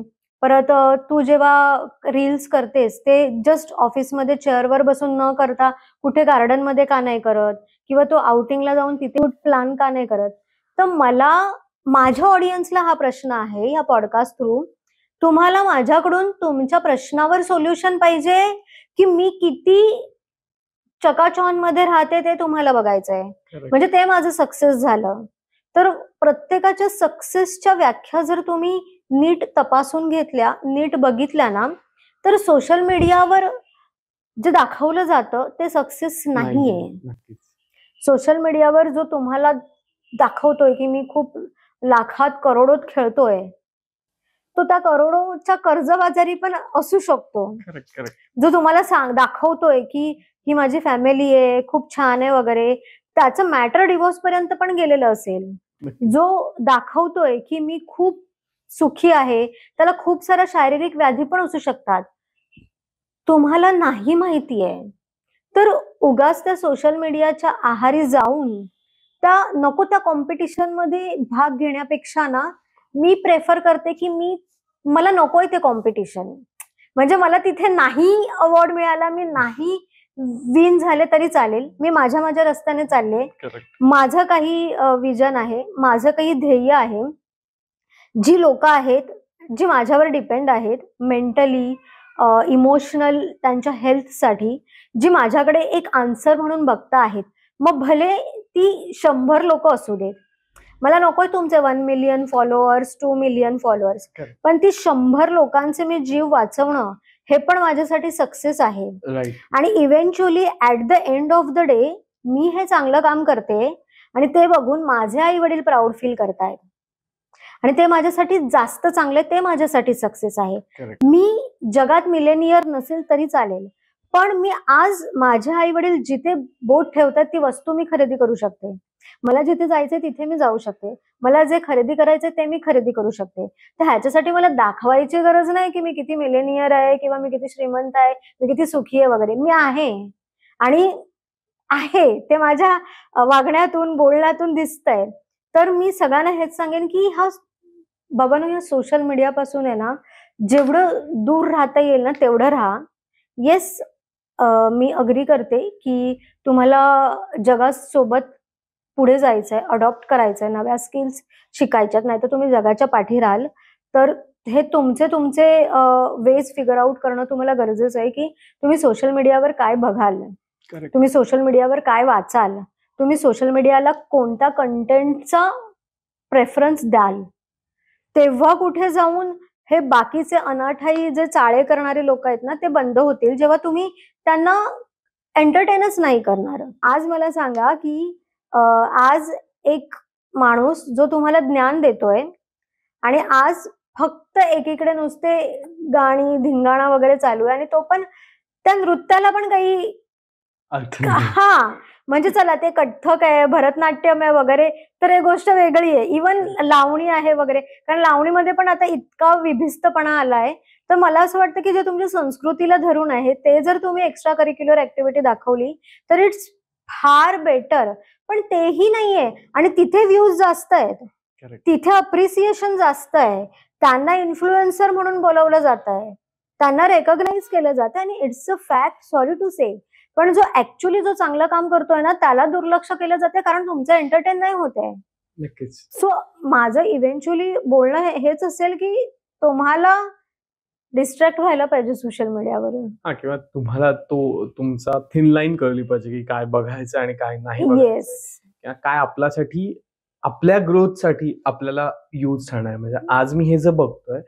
[SPEAKER 1] परत तू जेव्हा रील्स करतेस ते जस्ट ऑफिसमध्ये चेअरवर बसून न करता कुठे गार्डनमध्ये का नाही करत? किंवा तू आउटिंगला जाऊन तिथे प्लॅन का नाही करत? तर मला माझ्या ऑडियन्सला हा प्रश्न आहे या पॉडकास्ट थ्रू. तुम्हाला माझ्याकडून तुमच्या प्रश्नावर सोल्युशन पाहिजे, की मी किती चकाचौंधमध्ये राहते ते तुम्हाला बघायचंय. म्हणजे ते माझं सक्सेस झालं. तर प्रत्येकाच्या सक्सेसच्या व्याख्या जर तुम्ही नीट तपासून घेतल्या, नीट बघितल्या ना, तर सोशल मीडियावर जे दाखवलं जातं ते सक्सेस नाहीये.
[SPEAKER 2] नक्कीच.
[SPEAKER 1] सोशल मीडियावर जो तुम्हाला दाखवतोय, की मी खूप लाखात करोडोत खेळतोय, तो त्या करोडोच्या कर्जबाजारी पण असू शकतो.
[SPEAKER 2] करेक्ट.
[SPEAKER 1] जो तुम्हाला दाखवतोय, की ही माझी फॅमिली आहे, खूप छान आहे वगैरे, त्याचं मॅटर डिव्होर्स पर्यंत पण गेलेलं असेल. जो दाखवतोय, की मी खूप सुखी आहे, त्याला खूप साऱ्या शारीरिक व्याधी पण असू शकतात. तुम्हाला नाही माहितीये. तर उगाच त्या सोशल मीडियाच्या आहारी जाऊन नको त्या कॉम्पिटिशन मध्ये भाग घेण्यापेक्षा ना, मी प्रेफर करते, की मला नकोय ते कॉम्पिटिशन. म्हणजे मला तिथे नाही अवॉर्ड मिळाला, मी नाही विन झाले तरी चालेल. मी माझ्या रस्त्याने चालले. माझं काही विजन आहे, माझं काही ध्येय आहे. जी लोक आहेत, जी माझ्यावर डिपेंड आहेत मेंटली, इमोशनल, त्यांच्या हेल्थसाठी, जी माझ्याकडे एक आन्सर म्हणून बघता आहेत, मग भले ती 100 लोक असू देत. मला नकोय तुमचे 1 मिलियन फॉलोअर्स, 2 मिलियन फॉलोअर्स, पण ती 100 लोकांचे मी जीव वाचवणं हे पण माझ्यासाठी सक्सेस आहे. आणि eventually at the end of the day मी हे चांगलं काम करते आणि ते बघून माझे आई वडील प्राऊड फील करतायत आणि ते माझ्यासाठी जास्त चांगले, ते माझ्यासाठी सक्सेस आहे. मी जगात मिलेनियर नसेल तरी चालेल, पण मी आज माझे आई वडील जिथे बोट ठेवतात ती वस्तू मी खरेदी करू शकते. मला जिथे जायचंय तिथे मी जाऊ शकते. मला जे खरेदी करायचंय ते मी खरेदी करू शकते. तर ह्याच्यासाठी मला दाखवायची गरज नाही, की मी किती मिलेनियर आहे किंवा मी किती श्रीमंत आहे, मी किती सुखी आहे वगैरे. मी आहे आणि आहे ते माझ्या वागण्यातून, बोलण्यातून दिसतंय. तर मी सगळ्यांना हेच सांगेन, की बाबांनो, या सोशल मीडियापासून आहे ना, जेवढं दूर राहता येईल ना तेवढं राहा. येस, मी अग्री करते, की तुम्हाला जगासोबत पुढे जायचंय, अडॉप्ट करायचंय, नव्या स्किल्स शिकायच्यात, नाही तर तुम्ही जगाच्या पाठी राहाल. तर हे तुमचे वेज फिगर आउट करणं तुम्हाला गरजेचं आहे, की तुम्ही सोशल मीडियावर काय बघाल, तुम्ही सोशल मीडियावर काय वाचाल, तुम्ही सोशल मीडियाला कोणत्या कंटेंटचा प्रेफरन्स द्याल. तेव्हा कुठे जाऊन हे बाकीचे अनाठाई जे चाळे करणारे लोक आहेत ना, ते बंद होतील, जेव्हा तुम्ही त्यांना एंटरटेनच नाही करणार. आज मला सांगा, की आज एक माणूस जो तुम्हाला ज्ञान देतोय आणि आज फक्त एकीकडे नुसते गाणी, धिंगाणा वगैरे चालू आहे आणि तो पण त्या नृत्याला पण काही म्हणजे चला ते कथ्थक आहे, भरतनाट्यम आहे वगैरे, तर एक गोष्ट वेगळी आहे. इवन लावणी आहे वगैरे, कारण लावणीमध्ये पण आता इतका विभिस्तपणा आलाय. तर मला असं वाटतं, की जे तुमच्या संस्कृतीला धरून आहे ते जर तुम्ही एक्स्ट्रा करिक्युलर ऍक्टिव्हिटी दाखवली तर इट्स फार बेटर. पण तेही नाहीये आणि तिथे व्ह्यूज जास्त आहेत, तिथे अप्रिसिएशन जास्त आहे, त्यांना इन्फ्लुएन्सर म्हणून बोलवलं जात आहे, त्यांना रेकॉग्नाइज केलं जातं आणि it's a fact, sorry to say. पण जो ऍक्च्युअली जो चांगलं काम करतोय ना त्याला दुर्लक्ष केलं जाते, कारण तुमचं एंटरटेन नाही होत आहे.
[SPEAKER 2] नक्कीच.
[SPEAKER 1] सो माझं इव्हेंच्युअली बोलणं हेच असेल, की तुम्हाला डिस्ट्रॅक्ट व्हायला पाहिजे सोशल मीडियावरून.
[SPEAKER 2] किंवा तुम्हाला तुमचा थिन लाईन कळली पाहिजे, की काय बघायचं आणि काय नाही.
[SPEAKER 1] येस.
[SPEAKER 2] किंवा काय आपल्यासाठी आपल्या ग्रोथसाठी आपल्याला यूज ठरणार आहे. म्हणजे आज मी हे जर बघतोय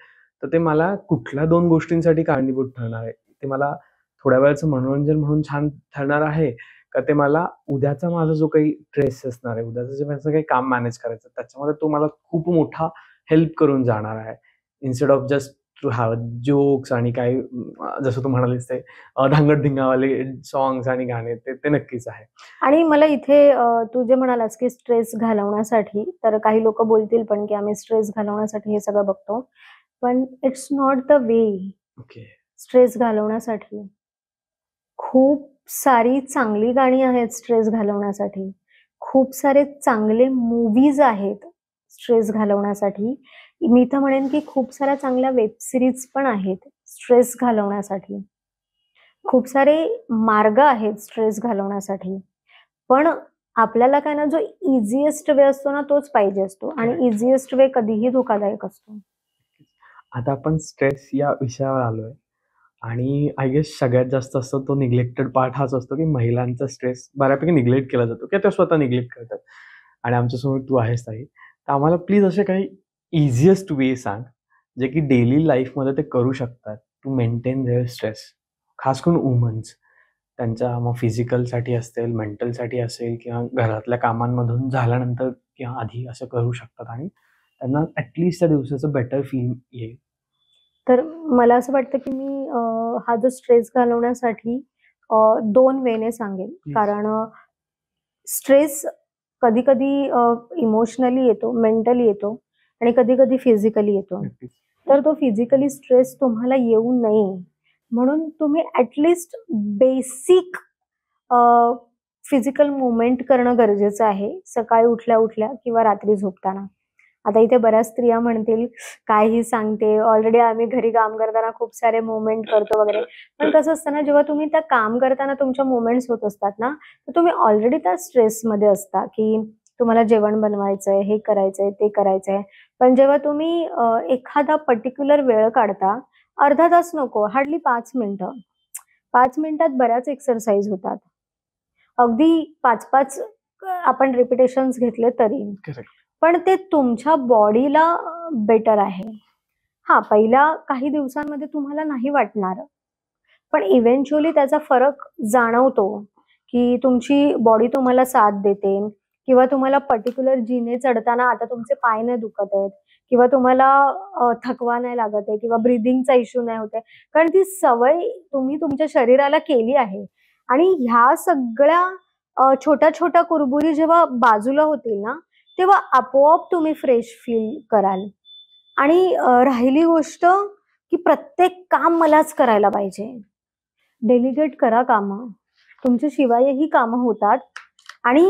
[SPEAKER 2] तर ते मला कुठल्या 2 गोष्टींसाठी कारणीभूत ठरणार आहे. ते मला थोड्या वेळाचं मनोरंजन म्हणून छान ठरणार आहे का ते मला उद्याचा माझा जो काही स्ट्रेस असणार आहे, उद्याचं जे माझं काही काम मॅनेज करायचं त्याच्यामध्ये तो मला खूप मोठा हेल्प करून जाणार आहे. Instead of just to have jokes आणि काही जसं तू म्हणालीस ते धांगड-धिंगावाले सॉन्ग्स आणि गाणे ते नक्कीच आहे.
[SPEAKER 1] आणि मला इथे तू जे म्हणालास की स्ट्रेस घालवण्यासाठी, तर काही लोक बोलतील पण की आम्ही स्ट्रेस घालवण्यासाठी हे सगळं बघतो, पण it's not the way.
[SPEAKER 2] Okay.
[SPEAKER 1] Stress घालवण्यासाठी खूप सारी चांगली गाणी आहेत स्ट्रेस घालवण्यासाठी, खूप सारे चांगले मूवीज आहेत स्ट्रेस घालवण्यासाठी. मी तर म्हणेन की खूप साऱ्या चांगल्या वेब सिरीज पण आहेत स्ट्रेस घालवण्यासाठी. खूप सारे मार्ग आहेत स्ट्रेस घालवण्यासाठी. पण आपल्याला काय ना, जो इझिएस्ट वे असतो ना तोच पाहिजे असतो, आणि
[SPEAKER 2] Correct.
[SPEAKER 1] इझिएस्ट वे कधीही धोकादायक असतो.
[SPEAKER 2] आता आपण स्ट्रेस या विषयावर आलोय आणि आय गेस सगळ्यात जास्त असतो तो निग्लेक्टेड पार्ट हाच असतो की महिलांचा स्ट्रेस बऱ्यापैकी निग्लेक्ट केला जातो किंवा त्या स्वतः निग्लेक्ट करतात. आणि आमच्यासमोर तू आहेस ताई, तर आम्हाला प्लीज असे काही इझिएस्ट वे सांग जे की डेली लाईफमध्ये ते करू शकतात टू मेंटेन देअर स्ट्रेस, खास करून वुमन्स. त्यांच्या मग फिजिकलसाठी असेल, मेंटलसाठी असेल किंवा घरातल्या कामांमधून झाल्यानंतर किंवा आधी असं करू शकतात आणि त्यांना ॲटलीस्ट त्या दिवसाचं बेटर फील येईल.
[SPEAKER 1] तर मला असं वाटतं की मी हा जो स्ट्रेस घालवण्यासाठी 2 वेने सांगेन.
[SPEAKER 2] Please.
[SPEAKER 1] कारण स्ट्रेस कधी कधी इमोशनली येतो, मेंटली येतो, आणि कधी कधी फिजिकली येतो.
[SPEAKER 2] नक्कीच.
[SPEAKER 1] तर तो फिजिकली स्ट्रेस तुम्हाला येऊ नये म्हणून तुम्ही ॲटलिस्ट बेसिक फिजिकल मुवमेंट करणं गरजेचं आहे, सकाळी उठल्या उठल्या किंवा रात्री झोपताना. आता इथे बऱ्याच स्त्रिया म्हणतील काहीही सांगते, ऑलरेडी आम्ही घरी काम करताना खूप सारे मुवमेंट करतो वगैरे. पण कसं असतं ना, जेव्हा तुम्ही त्या काम करताना तुमच्या मुवमेंट्स होत असतात ना, तर तुम्ही ऑलरेडी त्या स्ट्रेसमध्ये असता की तुम्हाला जेवण बनवायचंय, हे करायचंय, ते करायचंय. पण जेव्हा तुम्ही एखादा पर्टिक्युलर वेळ काढता, अर्धा तास नको, हार्डली 5 मिनिटं, 5 मिनिटात बऱ्याच एक्सरसाइज होतात. अगदी 5-5 आपण रिपिटेशन्स घेतले तरी.
[SPEAKER 2] Correct.
[SPEAKER 1] पण ते तुमच्या बॉडीला बेटर आहे. हा, पहिल्या काही दिवसांमध्ये तुम्हाला नाही वाटणार, पण इव्हेंच्युअली त्याचा फरक जाणवतो की तुमची बॉडी तुम्हाला साथ देते, किंवा तुम्हाला पर्टिक्युलर जिने चढताना आता तुमचे पाय नाही दुखत आहेत, किंवा तुम्हाला थकवा नाही लागत आहे, किंवा ब्रिदिंगचा इश्यू नाही होत आहे, कारण ती सवय तुम्ही तुमच्या शरीराला केली आहे. आणि ह्या सगळ्या छोट्या छोट्या कुरबुरी जेव्हा बाजूला होतील ना, तेव्हा आपोआप तुम्ही फ्रेश फील कराल. आणि राहिली गोष्ट की प्रत्येक काम मलाच करायला पाहिजे, डेलिगेट करा कामं. तुमच्या शिवायही कामं होतात आणि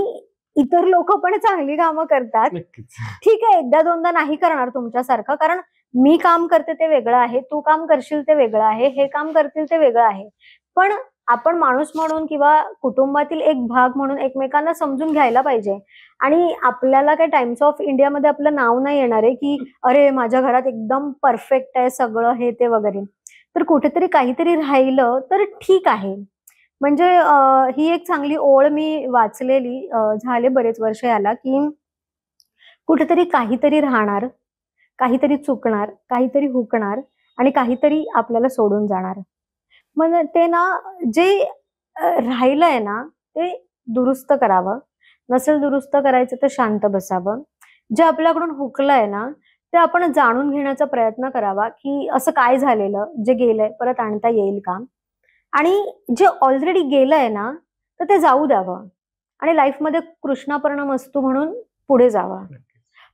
[SPEAKER 1] इतर लोक पण चांगली कामं करतात.
[SPEAKER 2] नक्कीच.
[SPEAKER 1] ठीक आहे, एकदा दोनदा नाही करणार तुमच्यासारखं, कारण मी काम करते ते वेगळं आहे, तू काम करशील ते वेगळं आहे, हे काम करतील ते वेगळं आहे. पण आपण माणूस म्हणून किंवा कुटुंबातील एक भाग म्हणून एकमेकांना समजून घ्यायला पाहिजे. आणि आपल्याला काय टाइम्स ऑफ इंडियामध्ये आपलं नाव नाही येणार आहे की अरे माझ्या घरात एकदम परफेक्ट आहे सगळं हे ते वगैरे. तर कुठेतरी काहीतरी राहिलं तर ठीक आहे. म्हणजे ही एक चांगली ओळ मी वाचलेली, झाले बरेच वर्ष याला, की कुठेतरी काहीतरी राहणार, काहीतरी चुकणार, काहीतरी हुकणार, आणि काहीतरी आपल्याला सोडून जाणार. मग ते ना, जे राहिलंय ना ते दुरुस्त करावं. नसेल दुरुस्त करायचं तर शांत बसावं. जे आपल्याकडून हुकलंय ना ते आपण जाणून घेण्याचा प्रयत्न करावा की असं काय झालेलं, जे गेलंय परत आणता येईल का. आणि जे ऑलरेडी गेलंय ना तर ते जाऊ द्यावं, आणि लाईफमध्ये कृष्णापर्णमस्तू म्हणून पुढे जावं.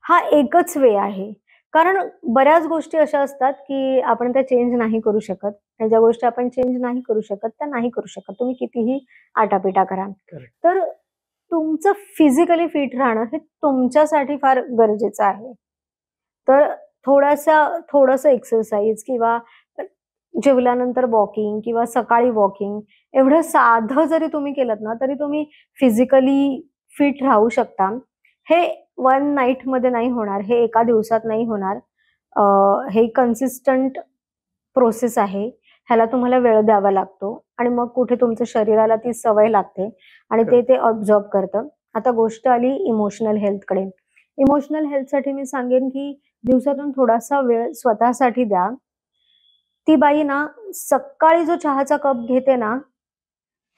[SPEAKER 1] हा एकच वे आहे. कारण बऱ्याच गोष्टी अशा असतात की आपण त्या चेंज नाही करू शकत, आणि ज्या गोष्टी आपण चेंज नाही करू शकत त्या नाही करू शकत, तुम्ही कितीही आटापिटा करा.
[SPEAKER 2] Correct.
[SPEAKER 1] तर तुमचं फिजिकली फिट राहणं हे तुमच्यासाठी फार गरजेचं आहे. तर थोडंसं एक्सरसाइज, किंवा जेवल्यानंतर वॉकिंग, किंवा सकाळी वॉकिंग, एवढं साधं जरी तुम्ही केलं ना तरी तुम्ही फिजिकली फिट राहू शकता. हे 1 नाईट मध्ये नाही होणार, हे एका दिवसात नाही होणार. हे कन्सिस्टंट प्रोसेस आहे. ह्याला तुम्हाला वेळ द्यावा लागतो, आणि मग कुठे तुमच्या शरीराला ती सवय लागते आणि ते ऑब्झर्व करतं. आता गोष्ट आली इमोशनल हेल्थकडे. इमोशनल हेल्थसाठी मी सांगेन की दिवसातून थोडासा वेळ स्वतःसाठी द्या. ती बाई ना सकाळी जो चहाचा कप घेते ना,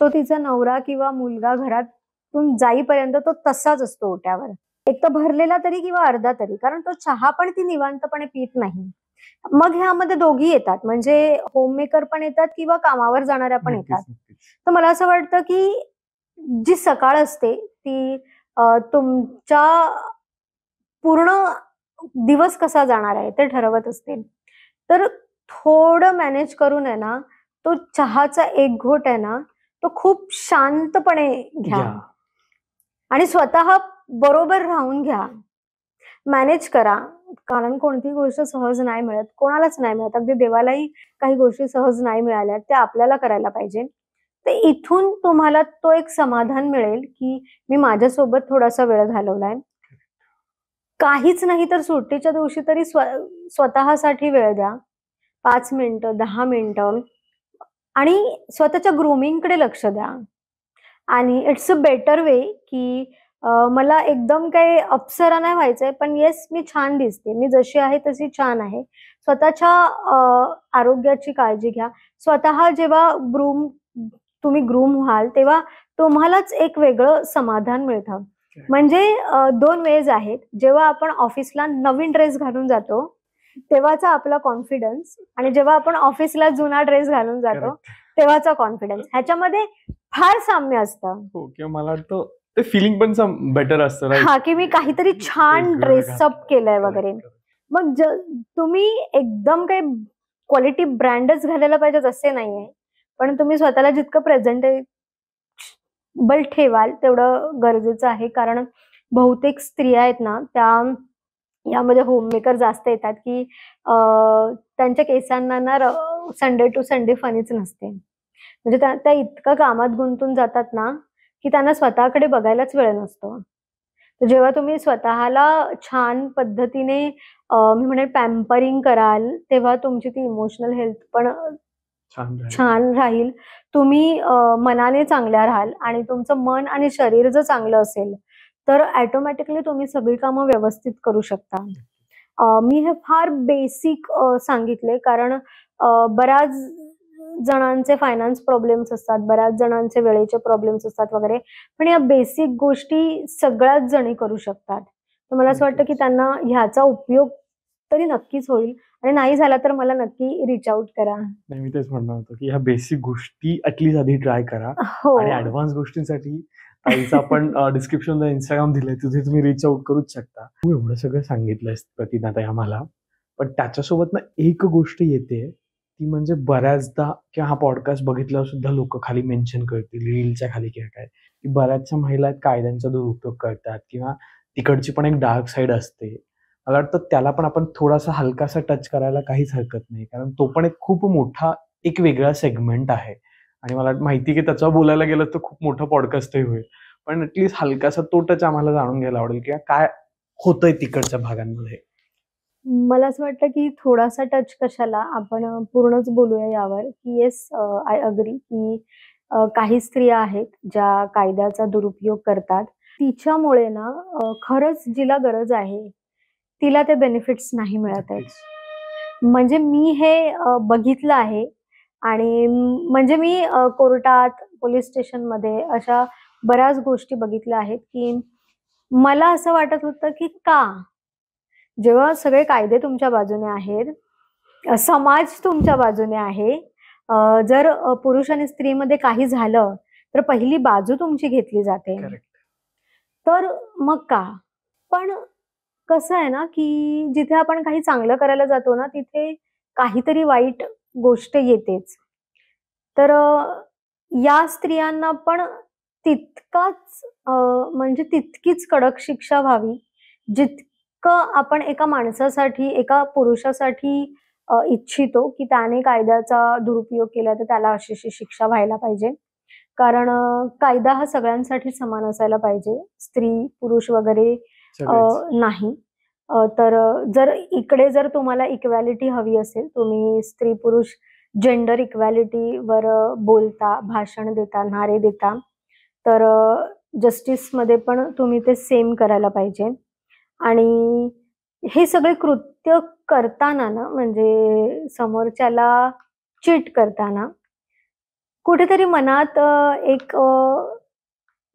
[SPEAKER 1] तो तिचा नवरा किंवा मुलगा घरातून जाईपर्यंत तो तसाच असतो ओट्यावर. एक तर भरलेला तरी किंवा अर्धा तरी, कारण तो चहा पण ती निवांतपणे पीत नाही. मग ह्यामध्ये दोघी येतात, म्हणजे होममेकर पण येतात किंवा कामावर जाणाऱ्या पण येतात. तर मला असं वाटतं की जी सकाळ असते ती तुमच्या पूर्ण दिवस कसा जाणार आहे ते ठरवत असते. तर थोडं मॅनेज करून आहे ना, तो चहाचा एक घोट आहे ना, तो खूप शांतपणे घ्या आणि स्वतः बरोबर राहून घ्या. मॅनेज करा. कारण कोणती गोष्ट सहज नाही मिळत, कोणालाच नाही मिळत. अगदी देवालाही काही गोष्टी सहज नाही मिळाल्या, त्या आपल्याला करायला पाहिजे. तर इथून तुम्हाला तो एक समाधान मिळेल की मी माझ्यासोबत थोडासा वेळ घालवलाय. काहीच नाही तर सुट्टीच्या दिवशी तरी स्वतःसाठी वेळ द्या. 5 मिनिटं, 10 मिनिटं आणि स्वतःच्या ग्रूमिंगकडे लक्ष द्या. आणि इट्स अ बेटर वे की मला एकदम काही अप्सरा नाही व्हायचंय, पण येस मी छान दिसते. मी जशी आहे तशी छान आहे. स्वतःच्या आरोग्याची काळजी घ्या. स्वतः जेव्हा तुम्ही ग्रूम व्हाल, तेव्हा तुम्हालाच एक वेगळं समाधान मिळतं. म्हणजे 2 वेज आहेत. जेव्हा आपण ऑफिसला नवीन ड्रेस घालून जातो, तेव्हाचा आपला कॉन्फिडन्स आणि जेव्हा आपण ऑफिसला जुना ड्रेस घालून जातो, तेव्हाचा कॉन्फिडन्स. ह्याच्यामध्ये फार साम्य असतं.
[SPEAKER 2] हो, किंवा मला वाटतं ते फिलिंग पण बेटर असतं.
[SPEAKER 1] हा, की मी काहीतरी छान ड्रेसअप केलंय वगैरे. मग तुम्ही एकदम काही क्वालिटी ब्रँडच घालायला पाहिजे असे नाहीये, पण तुम्ही स्वतःला जितकं प्रेझेंटेबल ठेवाल तेवढं गरजेचं आहे. कारण बहुतेक स्त्रिया आहेत ना, त्या यामध्ये होममेकर जास्त येतात की त्यांच्या केसांना ना संडे टू संडे फनीच नसते. म्हणजे त्या इतकं कामात गुंतून जातात ना की त्यांना स्वतःकडे बघायलाच वेळ नसतो. तर जेव्हा तुम्ही स्वतःला छान पद्धतीने मी म्हणेन पॅम्परिंग कराल, तेव्हा तुमची ती इमोशनल हेल्थ पण छान राहील. तुम्ही मनाने चांगल्या राहाल आणि तुमचं मन आणि शरीर जर चांगलं असेल, तर ऑटोमॅटिकली तुम्ही सगळी कामं व्यवस्थित करू शकता. मी हे फार बेसिक सांगितले, कारण बऱ्याच जणांचे फायनान्स प्रॉब्लेम्स असतात, बऱ्याच जणांचे वेळेचे प्रॉब्लेम्स असतात वगैरे. पण या बेसिक गोष्टी सगळ्याच जणी करू शकतात. तर मला असं वाटतं की त्यांना ह्याचा उपयोग तरी नक्कीच होईल आणि नाही झाला तर मला नक्की रीच आउट करा.
[SPEAKER 2] नाही, मी तेच म्हणणार होतो की ह्या बेसिक गोष्टी ॲटलीस्ट आधी ट्राय करा.
[SPEAKER 1] हो.
[SPEAKER 2] आणि ॲडव्हान्स गोष्टींसाठी ताईचं आपण डिस्क्रिप्शनला Instagram दिलंय, तिथे तुम्ही रीच आउट करूच शकता. तू एवढं सगळं सांगितलंयस प्रतिभाताई आम्हाला, पण त्याच्यासोबत ना एक गोष्ट येते, ती म्हणजे बऱ्याचदा किंवा हा पॉडकास्ट बघितल्यावर सुद्धा लोकं खाली मेन्शन करतील, रीलच्या खाली किंवा काय, की बऱ्याचशा महिला आहेत कायद्यांचा दुरुपयोग करतात किंवा तिकडची पण एक डार्क साईड असते. मला वाटतं त्याला पण आपण थोडासा हलकासा टच करायला काहीच हरकत नाही. कारण तो पण एक खूप मोठा एक वेगळा सेगमेंट आहे. आणि मला माहिती की त्याच्यावर बोलायला गेलं तर खूप मोठं पॉडकास्टही होईल. पण ॲटलीस्ट हलकासा तो टच आम्हाला जाणून घ्यायला आवडेल किंवा काय होतंय तिकडच्या भागांमध्ये.
[SPEAKER 1] मला असं वाटतं की थोडासा टच कशाला, आपण पूर्णच बोलूया यावर की येस, आय अग्री की काही स्त्रिया आहेत ज्या कायद्याचा दुरुपयोग करतात. तिच्यामुळे ना खरंच जिला गरज आहे तिला ते बेनिफिट्स नाही मिळत आहेत. म्हणजे मी हे बघितलं आहे आणि म्हणजे मी कोर्टात, पोलीस स्टेशनमध्ये अशा बऱ्याच गोष्टी बघितल्या आहेत की मला असं वाटत होतं की का, जेव्हा सगळे कायदे तुमच्या बाजूने आहेत, समाज तुमच्या बाजूने आहे, जर पुरुष आणि स्त्रीमध्ये काही झालं तर पहिली बाजू तुमची घेतली जाते. तर मग का? पण कसं आहे ना की जिथे आपण काही चांगलं करायला जातो ना, तिथे काहीतरी वाईट गोष्ट येतेच. तर या स्त्रियांना पण तितकाच म्हणजे तितकीच कडक शिक्षा व्हावी, जितकं आपण एका माणसासाठी, एका पुरुषासाठी इच्छितो की त्याने कायद्याचा दुरुपयोग केला तर त्याला अशी शिक्षा व्हायला पाहिजे. कारण कायदा हा सगळ्यांसाठी समान असायला पाहिजे. स्त्री, पुरुष वगैरे नाही. तर जर तुम्हाला इक्वॅलिटी हवी असेल, तुम्ही स्त्री पुरुष जेंडर इक्वॅलिटीवर बोलता, भाषण देता, नारे देता, तर जस्टिसमध्ये पण तुम्ही ते सेम करायला पाहिजे. आणि हे सगळे कृत्य करताना ना, म्हणजे समोरच्याला चीट करताना कुठेतरी मनात एक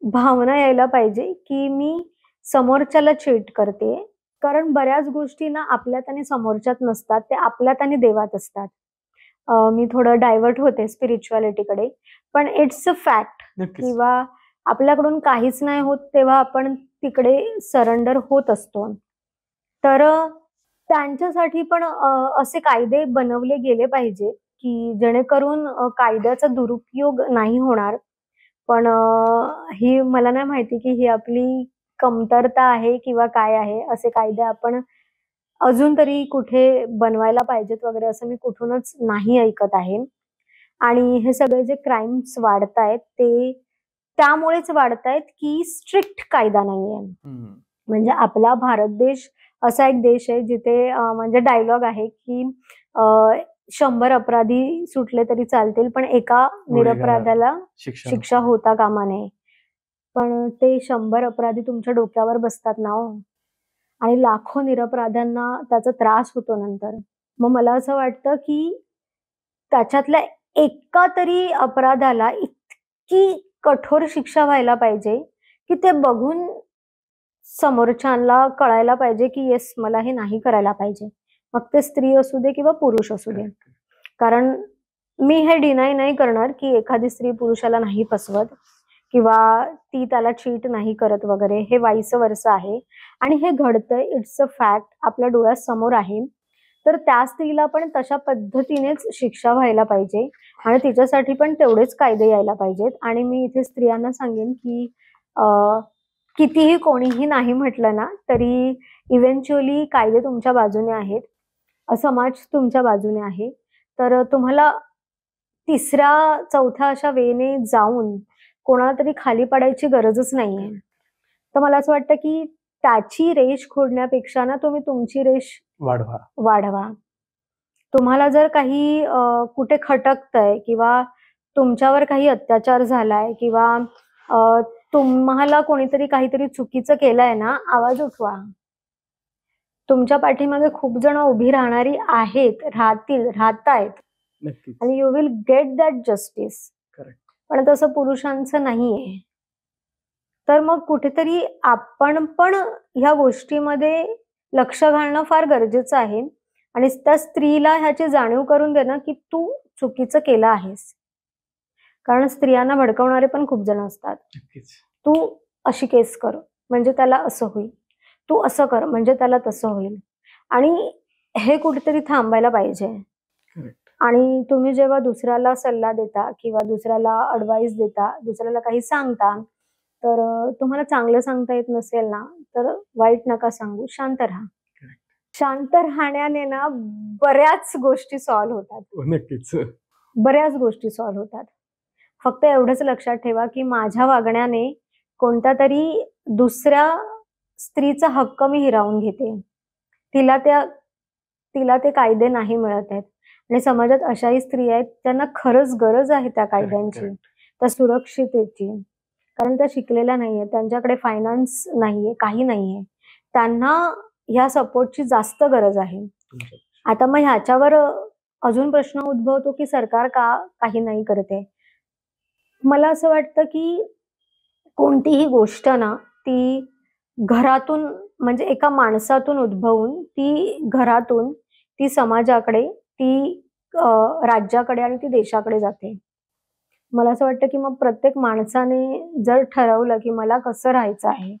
[SPEAKER 1] भावना यायला पाहिजे, की मी समोरच्याला चीट करते. कारण बऱ्याच गोष्टी ना आपल्यात आणि समोरच्यात नसतात, ते आपल्यात आणि देवात असतात. मी थोडं डायव्हर्ट होते स्पिरिच्युअलिटीकडे, पण इट्स अ फॅक्ट.
[SPEAKER 2] नक्कीच.
[SPEAKER 1] किंवा आपल्याकडून काहीच नाही होत तेव्हा आपण तिकडे सरेंडर होत असतो. तर त्यांच्यासाठी पण असे कायदे बनवले गेले पाहिजे, की जेणेकरून कायद्याचा दुरुपयोग नाही होणार. पण ही मला नाही माहिती, की ही आपली कमतरता आहे किंवा काय आहे. असे कायदे आपण अजून तरी कुठे बनवायला पाहिजेत वगैरे असं मी कुठूनच नाही ऐकत आहे. आणि हे सगळे जे क्राईम्स वाढतायत ते त्यामुळेच वाढतायत, की स्ट्रिक्ट कायदा नाहीये.
[SPEAKER 2] हम्म.
[SPEAKER 1] म्हणजे आपला भारत देश असा एक देश आहे जिथे म्हणजे डायलॉग आहे, की 100 अपराधी सुटले तरी चालतील, पण एका निरपराधाला
[SPEAKER 2] शिक्षण
[SPEAKER 1] शिक्षा होता कामा नये. पण ते 100 अपराधी तुमच्या डोक्यावर बसतात ना हो. आणि लाखो निरपराध्यांना त्याचा त्रास होतो नंतर. मग मला असं वाटतं, की त्याच्यातल्या एका तरी अपराधाला इतकी कठोर शिक्षा व्हायला पाहिजे, की ते बघून समोरच्यांना कळायला पाहिजे, की येस मला हे नाही करायला पाहिजे. मग ते स्त्री असू दे किंवा पुरुष असू दे. कारण मी हे डिनाय नाही करणार, की एखादी स्त्री पुरुषाला नाही फसवत किंवा ती त्याला चीट नाही करत वगैरे. हे वाईस वर्सा आहे आणि हे घडतंय. It's a fact. आपल्या डोळ्यासमोर आहे. तर त्या स्त्रीला पण तशा पद्धतीनेच शिक्षा व्हायला पाहिजे आणि तिच्यासाठी पण तेवढेच कायदे यायला पाहिजेत. आणि मी इथे स्त्रियांना सांगेन, की कितीही कोणीही नाही म्हटलं ना, तरी इव्हेंच्युअली कायदे तुमच्या बाजूने आहेत. समाज तुमच्या बाजूने आहे. तर तुम्हाला तिसऱ्या, चौथ्या अशा वेने जाऊन कोणाला तरी खाली पाडायची गरजच नाहीये. तर मला असं वाटतं, की त्याची रेष खोडण्यापेक्षा ना तुम्ही तुमची रेष वाढवा. तुम्हाला जर काही कुठे खटकतंय किंवा तुमच्यावर काही अत्याचार झालाय किंवा तुम्हाला कोणीतरी काहीतरी चुकीचं केलंय ना, आवाज उठवा. तुमच्या पाठीमागे खूप जण उभी राहणारी आहेत, राहतायत.
[SPEAKER 2] नक्कीच.
[SPEAKER 1] आणि you will get that justice.
[SPEAKER 2] Correct.
[SPEAKER 1] पण तसं पुरुषांचं नाहीये. तर मग कुठेतरी आपण पण ह्या गोष्टीमध्ये लक्ष घालणं फार गरजेचं आहे. आणि त्या स्त्रीला ह्याची जाणीव करून देणं, की तू चुकीचं केलं आहेस. कारण स्त्रियांना भडकवणारे पण खूप जण असतात.
[SPEAKER 2] नक्कीच.
[SPEAKER 1] तू अशी केस कर म्हणजे त्याला असं होईल, तू असं कर म्हणजे त्याला तसं होईल. आणि हे कुठेतरी थांबायला पाहिजे.
[SPEAKER 2] करेक्ट.
[SPEAKER 1] आणि तुम्ही जेव्हा दुसऱ्याला सल्ला देता किंवा दुसऱ्याला ॲडवाइस देता, दुसऱ्याला काही सांगता, तर तुम्हाला चांगलं सांगता येत नसेल ना, तर वाईट नका सांगू, शांत राहा. शांत राहण्याने ना बऱ्याच गोष्टी सॉल्व्ह होतात.
[SPEAKER 2] नक्कीच.
[SPEAKER 1] बऱ्याच गोष्टी सॉल्व्ह होतात. फक्त एवढंच लक्षात ठेवा, की माझ्या वागण्याने कोणत्या तरी दुसऱ्या स्त्रीचा हक्क मी हिरावून घेते. तिला ते कायदे नाही मिळत आहेत. आणि समाजात अशाही स्त्री आहेत त्यांना खरंच गरज आहे त्या कायद्यांची, त्या सुरक्षिततेची. कारण त्या शिकलेल्या नाहीये, त्यांच्याकडे फायनान्स नाहीये, काही नाहीये. त्यांना ह्या सपोर्टची जास्त गरज आहे. आता मग ह्याच्यावर अजून प्रश्न उद्भवतो, की सरकार का काही नाही करते. मला असं वाटतं, की कोणतीही गोष्ट ना ती घरातून म्हणजे एका माणसातून उद्भवून ती घरातून ती समाजाकडे, ती राज्याकडे आणि ती देशाकडे जाते. मला असं वाटतं, की मग प्रत्येक माणसाने जर ठरवलं, की मला कसं राहायचं आहे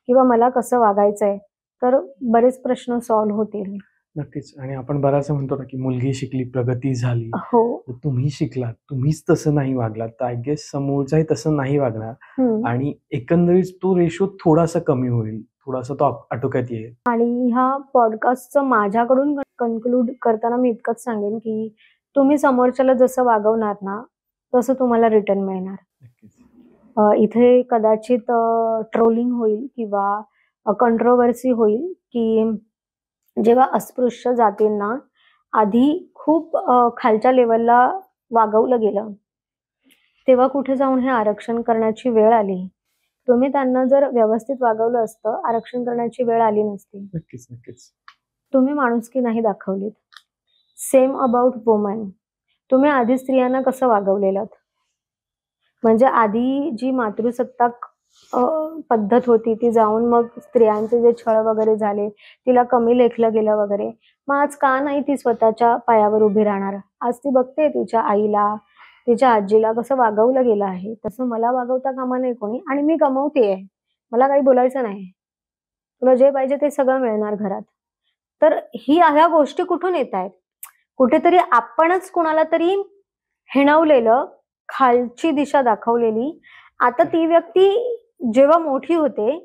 [SPEAKER 1] किंवा मला कसं वागायचंय, तर बरेच प्रश्न सॉल्व्ह होतील.
[SPEAKER 2] नक्कीच. आणि आपण बराचसा म्हणतो ना, की मुलगी शिकली, प्रगती झाली.
[SPEAKER 1] हो.
[SPEAKER 2] तुम्ही शिकलात, तुम्हीच तसं नाही वागलात, तर आय गेस समोरचाही तसं नाही वागणार आणि एकंदरीत तो रेशो थोडासा कमी होईल, थोडासा तो आटोक्यात येईल.
[SPEAKER 1] आणि ह्या पॉडकास्टचं माझ्याकडून कन्क्लूड करताना मी इतकंच सांगेन, की तुम्ही समोरच्याला जसं वागवणार ना, तसं तुम्हाला रिटर्न मिळणार. इथे कदाचित ट्रोलिंग होईल किंवा कंट्रोवर्सी होईल, की जेव्हा अस्पृश्य जातींना आधी खूप खालच्या लेवलला वागवलं गेलं, तेव्हा कुठे जाऊन हे आरक्षण करण्याची वेळ आली. तुम्ही त्यांना जर व्यवस्थित वागवलं असतं, आरक्षण करण्याची वेळ आली नसती.
[SPEAKER 2] नक्कीच नक्कीच.
[SPEAKER 1] तुम्ही माणुसकी नाही दाखवलीत. Same about woman. तुम्ही आधी स्त्रियांना कसं वागवलेलं? म्हणजे आधी जी मातृसत्ताक पद्धत होती ती जाऊन मग स्त्रियांचे जे छळ वगैरे झाले, तिला कमी लेखलं गेलं वगैरे. मग आज का नाही ती स्वतःच्या पायावर उभी राहणार? आज ती बघते तिच्या आईला, तिच्या आजीला कसं वागवलं गेलं आहे. तसं मला वागवता कामा नये कोणी आणि मी कमवतेय. मला काही बोलायचं नाही. तुला जे पाहिजे ते सगळं मिळणार घरात. तर ह्या गोष्टी कुठून येतायत? कुठेतरी आपणच कुणाला तरी हिणवलेलं, खालची दिशा दाखवलेली. आता ती व्यक्ती जेव्हा मोठी होते,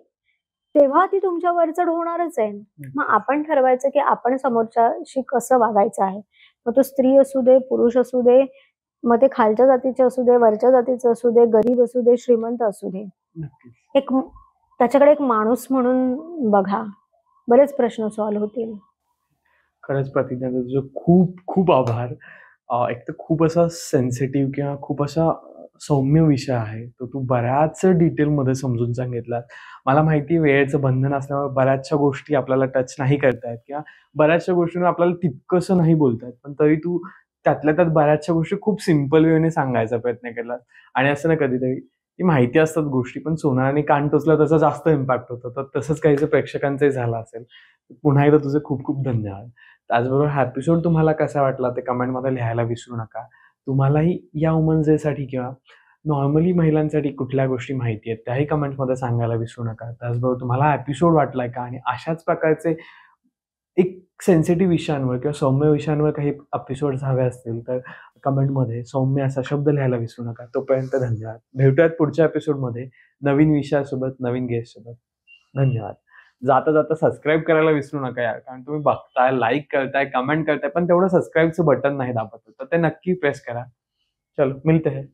[SPEAKER 1] तेव्हा ती तुमच्या वरचढ होणारच आहे. मग आपण ठरवायचं की आपण समोरच्याशी कसं वागायचं आहे. मग तो स्त्री असू दे, पुरुष असू दे, मग ते खालच्या जातीचे असू दे, वरच्या जातीचे असू दे, गरीब असू दे, श्रीमंत असू दे.
[SPEAKER 2] नक्कीच.
[SPEAKER 1] त्याच्याकडे एक माणूस म्हणून बघा. बरेच प्रश्न सॉल्व्ह होतील.
[SPEAKER 2] खरंच प्रतिज्ञा तुझे खूप खूप आभार. एक तर खूप असा सेन्सिटिव्ह किंवा खूप असा सौम्य विषय आहे तो तू बऱ्याच डिटेलमध्ये समजून सांगितलात. मला माहिती आहे वेळेचं बंधन असल्यामुळे बऱ्याचशा गोष्टी आपल्याला टच नाही करता येत किंवा बऱ्याचशा गोष्टींवर आपल्याला तितकंसं नाही बोलता येत. पण तरी तू त्यातल्या त्यात बऱ्याचशा गोष्टी खूप सिंपल वेने सांगायचा प्रयत्न केलात. आणि असं ना कधीतरी ती माहिती असतात गोष्टी पण सोनाराने कान टोचला त्याचा जास्त इम्पॅक्ट होतो. तर तसंच काहीसं प्रेक्षकांचंही झालं असेल. पुन्हा एकदा तुझे खूप खूप धन्यवाद. त्याचबरोबर हा एपिसोड तुम्हाला कसा वाटला ते कमेंटमध्ये लिहायला विसरू नका. तुम्हालाही या वुमन्स डेसाठी किंवा नॉर्मली महिलांसाठी कुठल्या गोष्टी माहिती आहेत त्याही कमेंटमध्ये सांगायला विसरू नका. त्याचबरोबर तुम्हाला हा एपिसोड वाटलाय का आणि अशाच प्रकारचे एक सेन्सिटिव्ह विषयांवर किंवा सौम्य विषयांवर काही एपिसोड्स हवे असतील तर कमेंटमध्ये सौम्य असा शब्द लिहायला विसरू नका. तोपर्यंत धन्यवाद. भेटूयात पुढच्या एपिसोडमध्ये नवीन विषयासोबत, नवीन गेस्टसोबत. धन्यवाद. जाता जाता सबस्क्राईब करायला विसरू नका यार. कारण तुम्ही बघताय, लाईक करताय, कमेंट करताय, पण तेवढं सबस्क्राईबचं बटन नाही दाबत. तर ते नक्की प्रेस करा. चलो मिलते हैं.